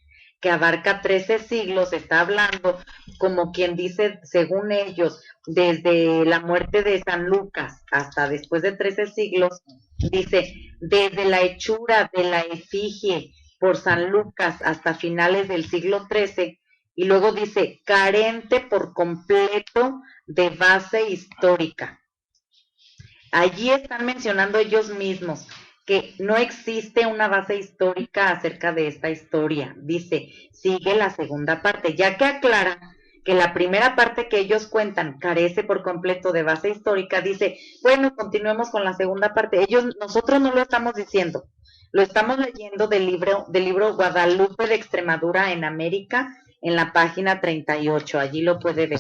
que abarca 13 siglos, está hablando, como quien dice, según ellos, desde la muerte de San Lucas hasta después de 13 siglos, dice, desde la hechura de la efigie por San Lucas hasta finales del siglo XIII, y luego dice, carente por completo de base histórica. Allí están mencionando ellos mismos que no existe una base histórica acerca de esta historia. Dice, sigue la segunda parte, ya que aclara que la primera parte que ellos cuentan carece por completo de base histórica. Dice, bueno, continuemos con la segunda parte. Nosotros no lo estamos diciendo, lo estamos leyendo del libro Guadalupe de Extremadura en América, en la página 38, allí lo puede ver.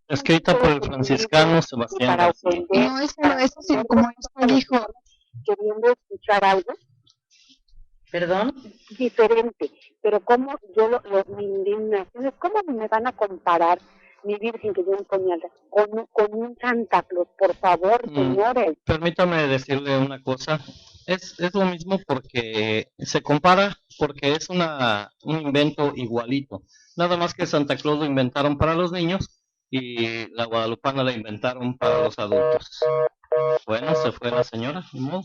Escrita por el franciscano Sebastián García. No, eso sí, como usted dijo. Queriendo escuchar algo. ¿Perdón? Diferente, pero como mi indignación es, ¿cómo me van a comparar mi Virgen que yo encomienda con un Santa Claus? Por favor, señores. Permítame decirle una cosa. Es lo mismo porque se compara, porque es un invento igualito. Nada más que Santa Claus lo inventaron para los niños y la guadalupana la inventaron para los adultos. Bueno, se fue la señora, ¿no?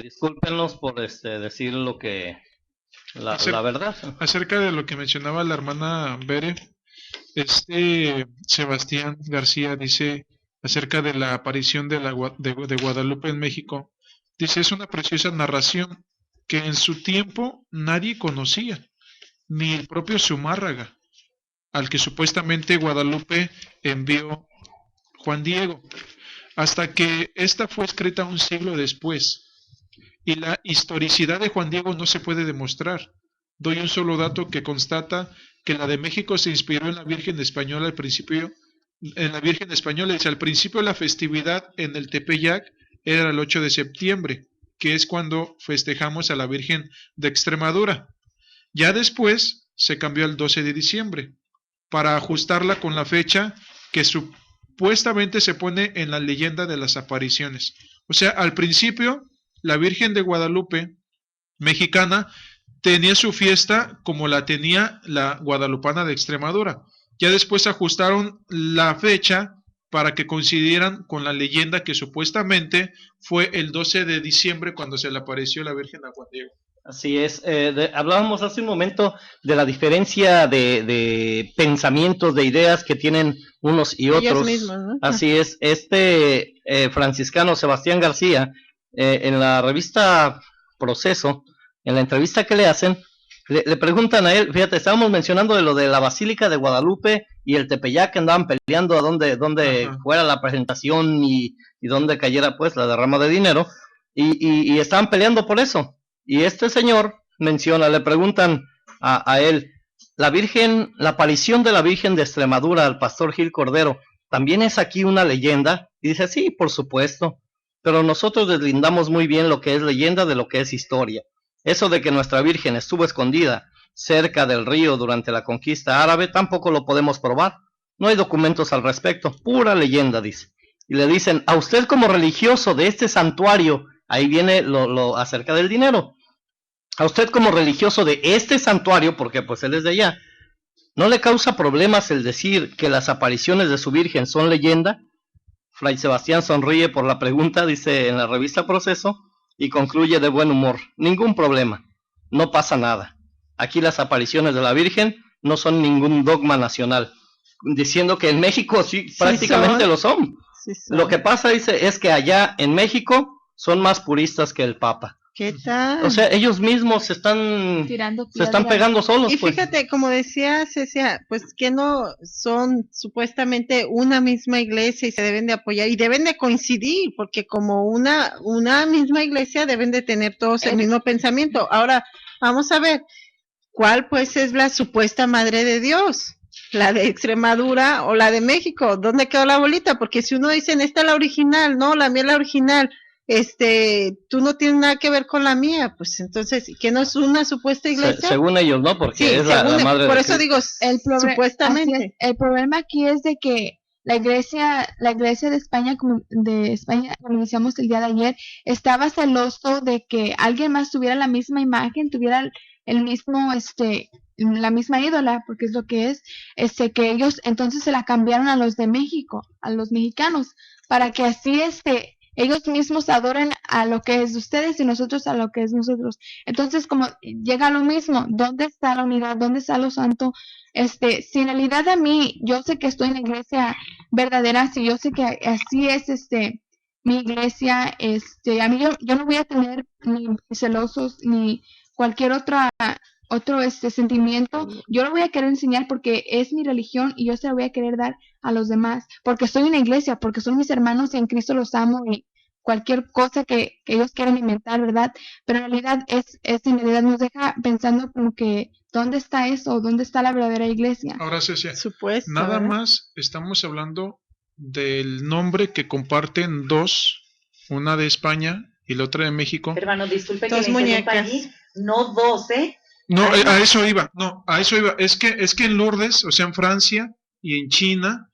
Discúlpenos por decir lo que la verdad. Acerca de lo que mencionaba la hermana Bere, Sebastián García dice acerca de la aparición de Guadalupe en México. Dice, es una preciosa narración que en su tiempo nadie conocía, ni el propio Zumárraga, al que supuestamente Guadalupe envió Juan Diego, hasta que esta fue escrita un siglo después. Y la historicidad de Juan Diego no se puede demostrar. Doy un solo dato que constata que la de México se inspiró en la Virgen Española al principio. En la Virgen Española dice, al principio la festividad en el Tepeyac era el 8 de septiembre, que es cuando festejamos a la Virgen de Extremadura. Ya después se cambió al 12 de diciembre, para ajustarla con la fecha que supuestamente se pone en la leyenda de las apariciones. O sea, al principio, la Virgen de Guadalupe, mexicana, tenía su fiesta como la tenía la guadalupana de Extremadura. Ya después ajustaron la fecha para que coincidieran con la leyenda que supuestamente fue el 12 de diciembre cuando se le apareció la Virgen a Juan Diego. Así es, hablábamos hace un momento de la diferencia de pensamientos, de ideas que tienen unos y otros. Ellos mismos, ¿no? Así es, franciscano Sebastián García, en la revista Proceso, en la entrevista que le hacen, le preguntan a él, fíjate, estábamos mencionando de lo de la Basílica de Guadalupe y el Tepeyac, que andaban peleando a dónde fuera la presentación y dónde cayera pues la derrama de dinero, y estaban peleando por eso. Y este señor menciona, le preguntan a él, la aparición de la Virgen de Extremadura al pastor Gil Cordero, ¿también es aquí una leyenda? Y dice, sí, por supuesto, pero nosotros deslindamos muy bien lo que es leyenda de lo que es historia. Eso de que nuestra Virgen estuvo escondida cerca del río durante la conquista árabe, tampoco lo podemos probar. No hay documentos al respecto, pura leyenda, dice. Y le dicen, a usted como religioso de este santuario, ahí viene lo acerca del dinero, a usted como religioso de este santuario, porque pues él es de allá, ¿no le causa problemas el decir que las apariciones de su Virgen son leyenda? Fray Sebastián sonríe por la pregunta, dice en la revista Proceso, y concluye de buen humor, ningún problema, no pasa nada. Aquí las apariciones de la Virgen no son ningún dogma nacional, diciendo que en México sí prácticamente lo son. Sí son. Lo que pasa, dice, es que allá en México son más puristas que el Papa. ¿Qué tal? O sea, ellos mismos se están pegando solos. Y fíjate, como decía Cecia, pues que no son supuestamente una misma iglesia y se deben de apoyar y deben de coincidir, porque como una misma iglesia deben de tener todos el mismo pensamiento. Ahora, vamos a ver, ¿cuál pues es la supuesta madre de Dios? ¿La de Extremadura o la de México? ¿Dónde quedó la bolita? Porque si uno dice, esta es la original, no, la mía es la original. tú no tienes nada que ver con la mía, pues entonces, ¿qué no es una supuesta iglesia? Según ellos, ¿no? Porque Sí, es la madre por de eso Cristo. digo, supuestamente. Así es. El problema aquí es de que la iglesia de España, como decíamos el día de ayer, estaba celoso de que alguien más tuviera la misma imagen, tuviera el mismo, la misma ídola, porque es lo que es, que ellos entonces se la cambiaron a los de México, a los mexicanos, para que así, ellos mismos adoren a lo que es de ustedes y nosotros a lo que es nosotros. Entonces, como llega lo mismo, ¿dónde está la unidad? ¿Dónde está lo santo? Si en realidad a mí, yo sé que estoy en la iglesia verdadera, si yo sé que así es, mi iglesia, a mí yo no voy a tener ni celosos ni cualquier otro sentimiento. Yo lo voy a querer enseñar porque es mi religión y yo se la voy a querer dar a los demás, porque estoy en una iglesia, porque son mis hermanos y en Cristo los amo y cualquier cosa que ellos quieran inventar, ¿verdad? Pero en realidad en realidad nos deja pensando como que ¿dónde está eso? ¿Dónde está la verdadera iglesia? Ahora, Cecia, Supuesto, nada ¿verdad? más estamos hablando del nombre que comparten dos, una de España y la otra de México. Hermano, disculpe que Dos le interrumpa muñecas. allí, no 12. No, Hay a eso iba, no, a eso iba. Es que en Lourdes, o sea, en Francia y en China,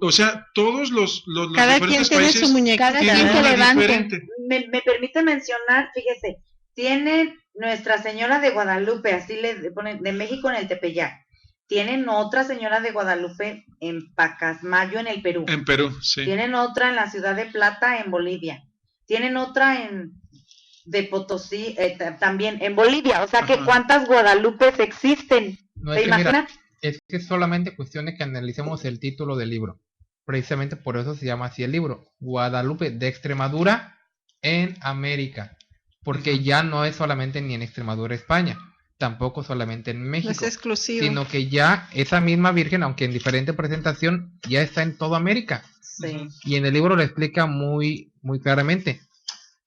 o sea, todos los Cada quien diferentes tiene países su muñequita. Cada tienen quien que una levante. diferente. me permite mencionar, fíjese, tiene Nuestra Señora de Guadalupe, así le ponen, de México en el Tepeyac. Tienen otra Señora de Guadalupe en Pacasmayo, en el Perú. En Perú, sí. Tienen otra en la Ciudad de Plata, en Bolivia. Tienen otra de Potosí, también en Bolivia. O sea, que Ajá. ¿cuántas Guadalupes existen? No, ¿Se es que mira, imaginan? es que es solamente cuestión de que analicemos el título del libro. Precisamente por eso se llama así el libro, Guadalupe de Extremadura en América. Porque ya no es solamente ni en Extremadura, España, tampoco solamente en No México, es exclusivo. sino que ya esa misma Virgen, aunque en diferente presentación, ya está en toda América. Sí. Y en el libro lo explica muy, muy claramente.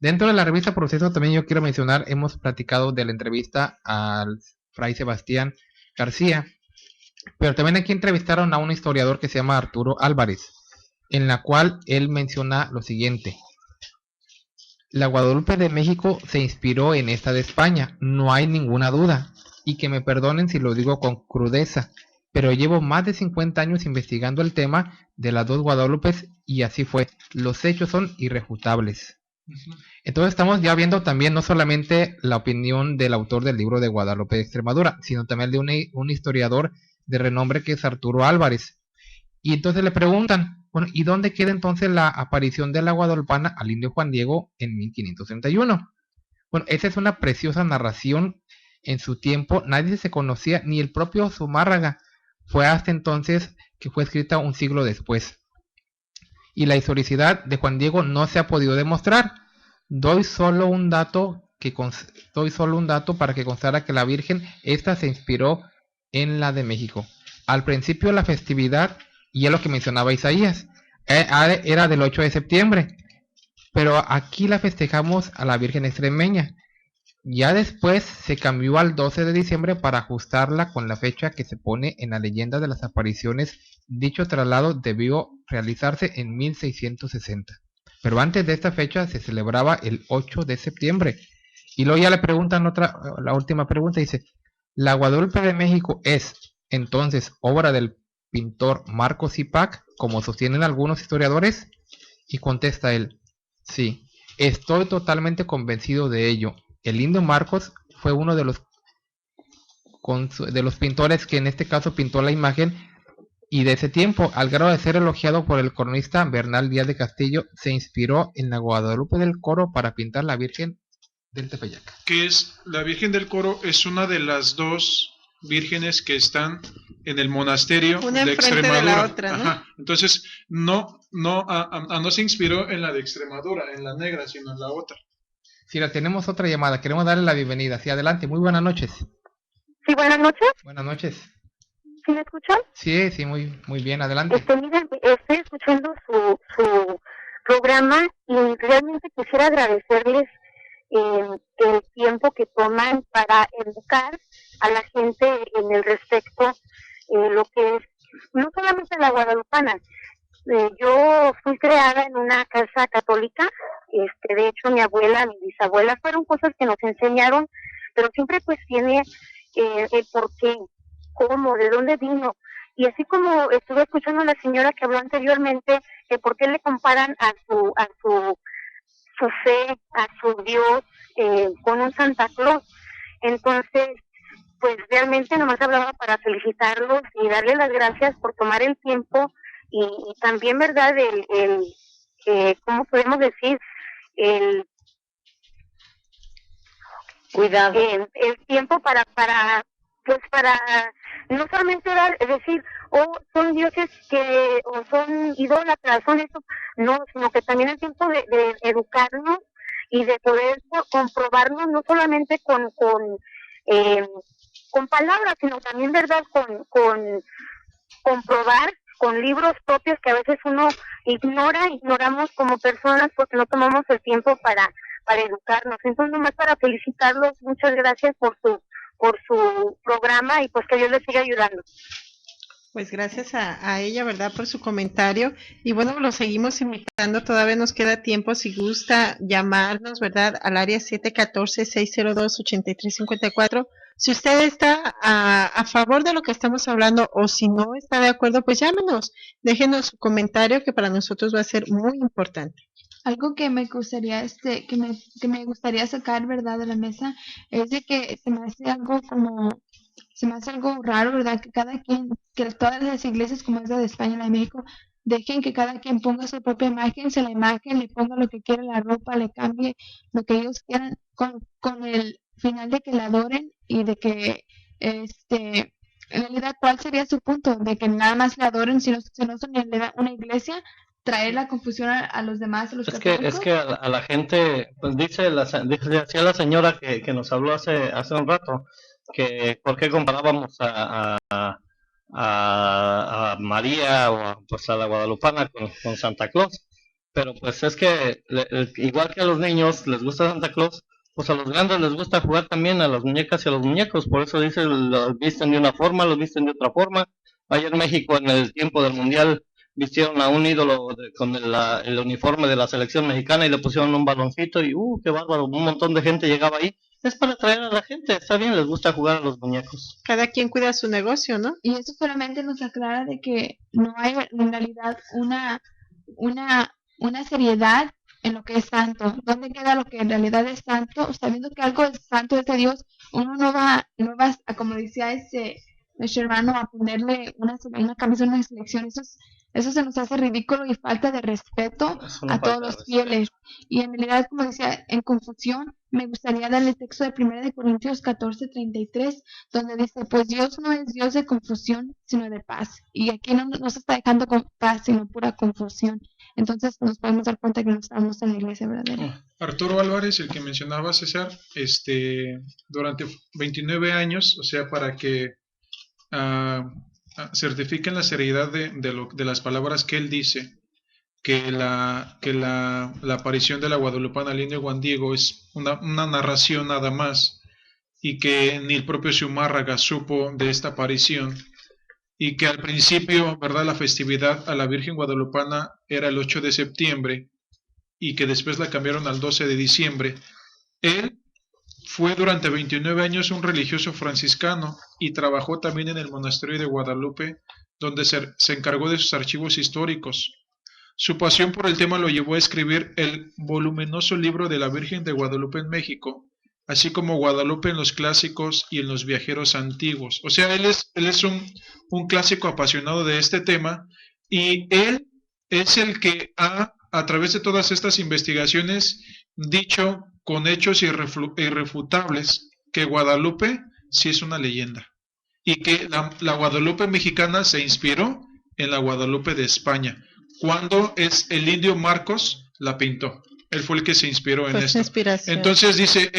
Dentro de la revista Proceso también yo quiero mencionar, hemos platicado de la entrevista al Fray Sebastián García, pero también aquí entrevistaron a un historiador que se llama Arturo Álvarez, en la cual él menciona lo siguiente: la Guadalupe de México se inspiró en esta de España, no hay ninguna duda, y que me perdonen si lo digo con crudeza, pero llevo más de 50 años investigando el tema de las dos Guadalupes y así fue, los hechos son irrefutables. Entonces estamos ya viendo también no solamente la opinión del autor del libro de Guadalupe de Extremadura, sino también de un historiador de renombre que es Arturo Álvarez. Y entonces le preguntan, bueno, ¿y dónde queda entonces la aparición de la guadalupana al indio Juan Diego en 1531? Bueno, esa es una preciosa narración. En su tiempo nadie se conocía, ni el propio Zumárraga. Fue hasta entonces que fue escrita un siglo después. Y la historicidad de Juan Diego no se ha podido demostrar. Doy solo un dato para que constara que la Virgen esta se inspiró en la de México. Al principio la festividad, y es lo que mencionaba Isaías, era del 8 de septiembre, pero aquí la festejamos a la Virgen extremeña. Ya después se cambió al 12 de diciembre para ajustarla con la fecha que se pone en la leyenda de las apariciones. Dicho traslado debió realizarse en 1660. Pero antes de esta fecha se celebraba el 8 de septiembre. Y luego ya le preguntan la última pregunta, dice, ¿la Guadalupe de México es entonces obra del pintor Marcos Zipac, como sostienen algunos historiadores? Y contesta él, sí, estoy totalmente convencido de ello. El indio Marcos fue uno de los pintores que en este caso pintó la imagen, y de ese tiempo, al grado de ser elogiado por el cronista Bernal Díaz de Castillo, se inspiró en la Guadalupe del Coro para pintar la Virgen del Tepeyac. Que es la Virgen del Coro, es una de las dos vírgenes que están en el monasterio Una de enfrente Extremadura. de la otra, ¿no? Ajá. Entonces, no se inspiró en la de Extremadura, en la negra, sino en la otra. Sí, la tenemos otra llamada, queremos darle la bienvenida. Sí, adelante, muy buenas noches. Sí, buenas noches. Buenas noches. ¿Sí me escuchan? Sí, muy bien, adelante. Miren, estoy escuchando su programa y realmente quisiera agradecerles el tiempo que toman para educar a la gente en el respecto, lo que es, no solamente la guadalupana. Yo fui creada en una casa católica, de hecho abuelas, fueron cosas que nos enseñaron, pero siempre pues tiene el por qué, cómo, de dónde vino. Y así como estuve escuchando a la señora que habló anteriormente, que por qué le comparan a su fe, a su Dios, con un Santa Claus. Entonces, pues realmente nomás hablaba para felicitarlos y darle las gracias por tomar el tiempo y también, ¿verdad? ¿Cómo podemos decir? El Cuidado. El tiempo para no solamente decir, son dioses o son idólatras, son eso, no, sino que también el tiempo de educarnos y de poder comprobarnos, no solamente con palabras, sino también, ¿verdad?, con comprobar con libros propios que a veces uno ignoramos como personas porque no tomamos el tiempo para educarnos. Entonces, nomás para felicitarlos, muchas gracias por su programa y pues que Dios les siga ayudando. Pues gracias a ella, ¿verdad?, por su comentario. Y bueno, lo seguimos invitando, todavía nos queda tiempo, si gusta llamarnos, ¿verdad?, al área 714-602-8354. Si usted está a favor de lo que estamos hablando o si no está de acuerdo, pues llámenos, déjenos su comentario que para nosotros va a ser muy importante. Algo que me gustaría que me gustaría sacar, ¿verdad?, de la mesa es de que se me hace algo raro, ¿verdad?, que todas las iglesias como es la de España y la de México dejen que cada quien ponga su propia imagen, se la imagen, le ponga lo que quiera, la ropa, le cambie lo que ellos quieran con el final de que la adoren y de que en realidad, ¿cuál sería su punto? De que nada más la adoren si no son una iglesia, traer la confusión a los demás, a los católicos. Es que a la gente, pues decía la señora que nos habló hace un rato, que por qué comparábamos a María o pues a la guadalupana con Santa Claus, pero pues es que igual que a los niños les gusta Santa Claus, pues a los grandes les gusta jugar también a las muñecas y a los muñecos, por eso dice, los visten de una forma, los visten de otra forma. Allá en México, en el tiempo del Mundial, vistieron a un ídolo con el uniforme de la selección mexicana y le pusieron un baloncito y qué bárbaro, un montón de gente llegaba ahí. Es para atraer a la gente, está bien, les gusta jugar a los muñecos. Cada quien cuida su negocio, ¿no? Y eso solamente nos aclara de que no hay en realidad una seriedad en lo que es santo. ¿Dónde queda lo que en realidad es santo? Sabiendo que algo es santo es de Dios, uno no va a, como decía nuestro hermano, a ponerle una camisa, una selección. Eso se nos hace ridículo y falta de respeto a todos los fieles. Y en realidad, como decía, en confusión, me gustaría darle el texto de 1 Corintios 14:33, donde dice, pues Dios no es Dios de confusión, sino de paz. Y aquí no se está dejando con paz, sino pura confusión. Entonces nos podemos dar cuenta que no estamos en la iglesia verdadera. Arturo Álvarez, el que mencionaba César, durante 29 años, o sea, para que certifiquen la seriedad de las palabras que él dice, que la aparición de la guadalupana al indio Juan Diego es una narración nada más, y que ni el propio Zumárraga supo de esta aparición, y que al principio, ¿verdad?, la festividad a la Virgen Guadalupana era el 8 de septiembre, y que después la cambiaron al 12 de diciembre. Él fue durante 29 años un religioso franciscano y trabajó también en el monasterio de Guadalupe, donde se encargó de sus archivos históricos. Su pasión por el tema lo llevó a escribir el voluminoso libro de la Virgen de Guadalupe en México, así como Guadalupe en los clásicos y en los viajeros antiguos. O sea, él es un clásico apasionado de este tema, y él es el que a través de todas estas investigaciones, dicho con hechos irrefutables que Guadalupe sí es una leyenda, y que la Guadalupe mexicana se inspiró en la Guadalupe de España, cuando el indio Marcos la pintó. Él fue el que se inspiró en esto. Entonces dice,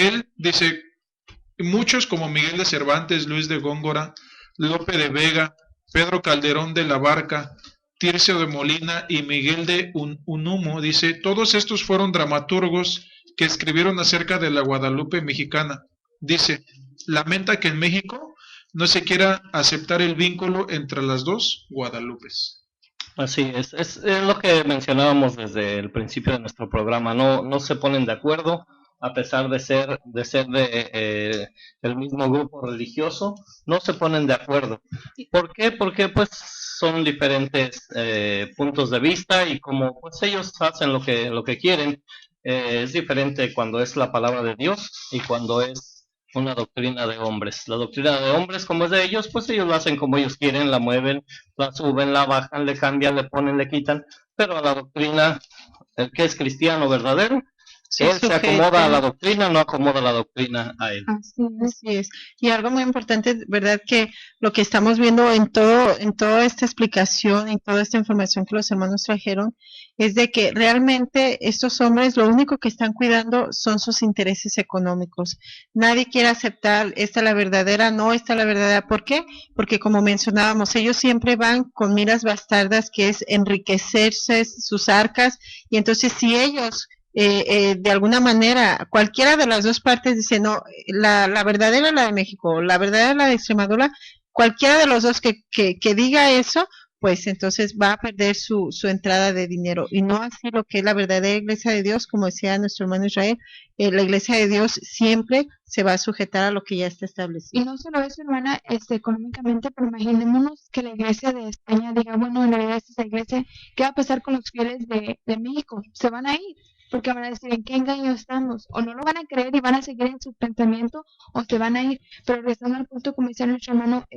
muchos como Miguel de Cervantes, Luis de Góngora, Lope de Vega, Pedro Calderón de la Barca, Tircio de Molina y Miguel de Unumo, dice, todos estos fueron dramaturgos que escribieron acerca de la Guadalupe mexicana. Dice, lamenta que en México no se quiera aceptar el vínculo entre las dos Guadalupes. Así es lo que mencionábamos desde el principio de nuestro programa, no se ponen de acuerdo, a pesar de ser el mismo grupo religioso, no se ponen de acuerdo. ¿Por qué? Porque pues son diferentes puntos de vista y como pues ellos hacen lo que quieren, es diferente cuando es la palabra de Dios y cuando es una doctrina de hombres. La doctrina de hombres, como es de ellos, pues ellos lo hacen como ellos quieren, la mueven, la suben, la bajan, le cambian, le ponen, le quitan, pero a la doctrina, el que es cristiano verdadero, él se acomoda a la doctrina, no acomoda la doctrina a él. Así es. Y algo muy importante, ¿verdad? Que lo que estamos viendo en toda esta explicación y toda esta información que los hermanos trajeron, es de que realmente estos hombres lo único que están cuidando son sus intereses económicos. Nadie quiere aceptar esta la verdadera, no esta la verdadera. ¿Por qué? Porque como mencionábamos, ellos siempre van con miras bastardas, que es enriquecerse sus arcas, y entonces si ellos de alguna manera, cualquiera de las dos partes dice, no, la verdadera es la de México, la verdadera es la de Extremadura, cualquiera de los dos que diga eso, pues entonces va a perder su entrada de dinero, y no así lo que es la verdadera iglesia de Dios, como decía nuestro hermano Israel, la iglesia de Dios siempre se va a sujetar a lo que ya está establecido. Y no solo eso, hermana, económicamente, pero imaginémonos que la iglesia de España diga, bueno, en realidad esta iglesia, ¿qué va a pasar con los fieles de México? Se van a ir, porque van a decir, ¿en qué engaño estamos? O no lo van a creer y van a seguir en su pensamiento, o se van a ir. Pero regresando al punto, como decía nuestro hermano,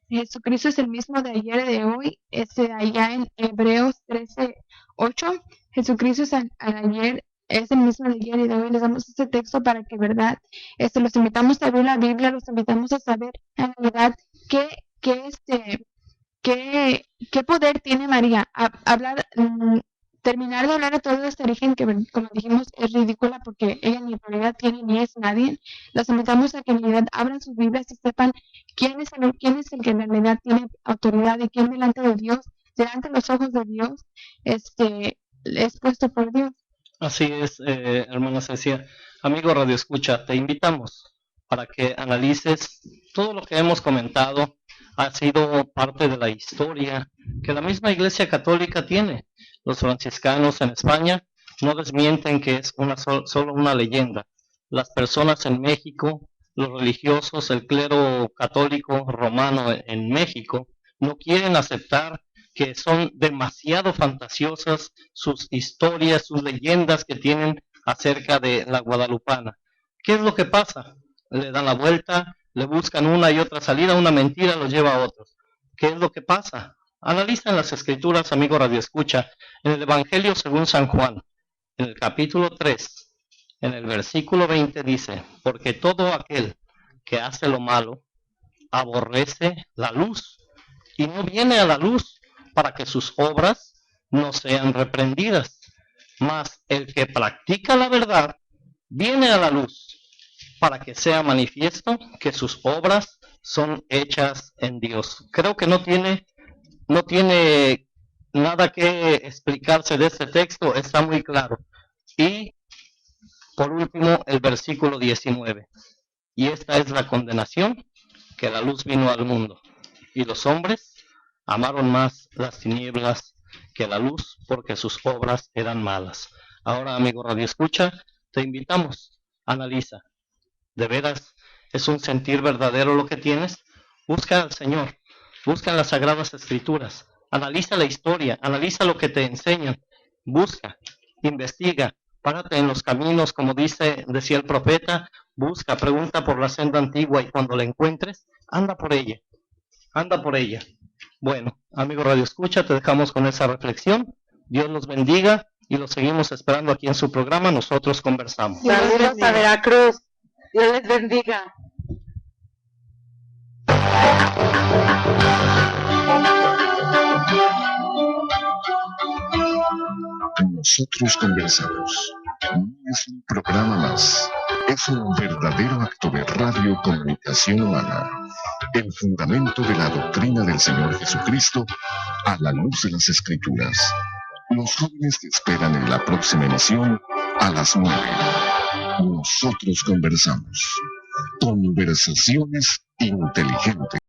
Jesucristo es el mismo de ayer y de hoy, allá en Hebreos 13:8, Jesucristo es ayer, es el mismo de ayer y de hoy. Les damos este texto para que, verdad, los invitamos a abrir la Biblia, los invitamos a saber en realidad qué poder tiene María. Terminar de hablar a todo este origen que, como dijimos, es ridícula porque ella ni autoridad tiene ni es nadie. Los invitamos a que en realidad abran sus Biblias y sepan quién es el que en realidad tiene autoridad y quién delante de Dios, delante de los ojos de Dios, es puesto por Dios. Así es, hermana Cecia. Amigo Radio Escucha, te invitamos para que analices todo lo que hemos comentado. Ha sido parte de la historia que la misma Iglesia Católica tiene. Los franciscanos en España no desmienten que es solo una leyenda. Las personas en México, los religiosos, el clero católico romano en México, no quieren aceptar que son demasiado fantasiosas sus historias, sus leyendas que tienen acerca de la guadalupana. ¿Qué es lo que pasa? Le dan la vuelta, le buscan una y otra salida, una mentira los lleva a otros. ¿Qué es lo que pasa? Analizan las escrituras, amigo Radio Escucha, en el Evangelio según San Juan, en el capítulo 3, en el versículo 20 dice, porque todo aquel que hace lo malo, aborrece la luz, y no viene a la luz para que sus obras no sean reprendidas. Mas el que practica la verdad, viene a la luz, para que sea manifiesto que sus obras son hechas en Dios. Creo que no tiene nada que explicarse de este texto, está muy claro. Y por último, el versículo 19. Y esta es la condenación, que la luz vino al mundo, y los hombres amaron más las tinieblas que la luz, porque sus obras eran malas. Ahora, amigo Radio Escucha, te invitamos, analiza. ¿De veras es un sentir verdadero lo que tienes? Busca al Señor, busca en las Sagradas Escrituras, analiza la historia, analiza lo que te enseñan, busca, investiga, párate en los caminos, como decía el profeta, busca, pregunta por la senda antigua y cuando la encuentres, anda por ella, anda por ella. Bueno, amigo Radio Escucha, te dejamos con esa reflexión. Dios los bendiga y los seguimos esperando aquí en su programa. Nosotros conversamos. Saludos a Veracruz. Dios les bendiga. Nosotros conversamos. No es un programa más. Es un verdadero acto de radiocomunicación humana. El fundamento de la doctrina del Señor Jesucristo a la luz de las Escrituras. Los jóvenes te esperan en la próxima emisión a las 9. Nosotros conversamos. Conversaciones inteligentes.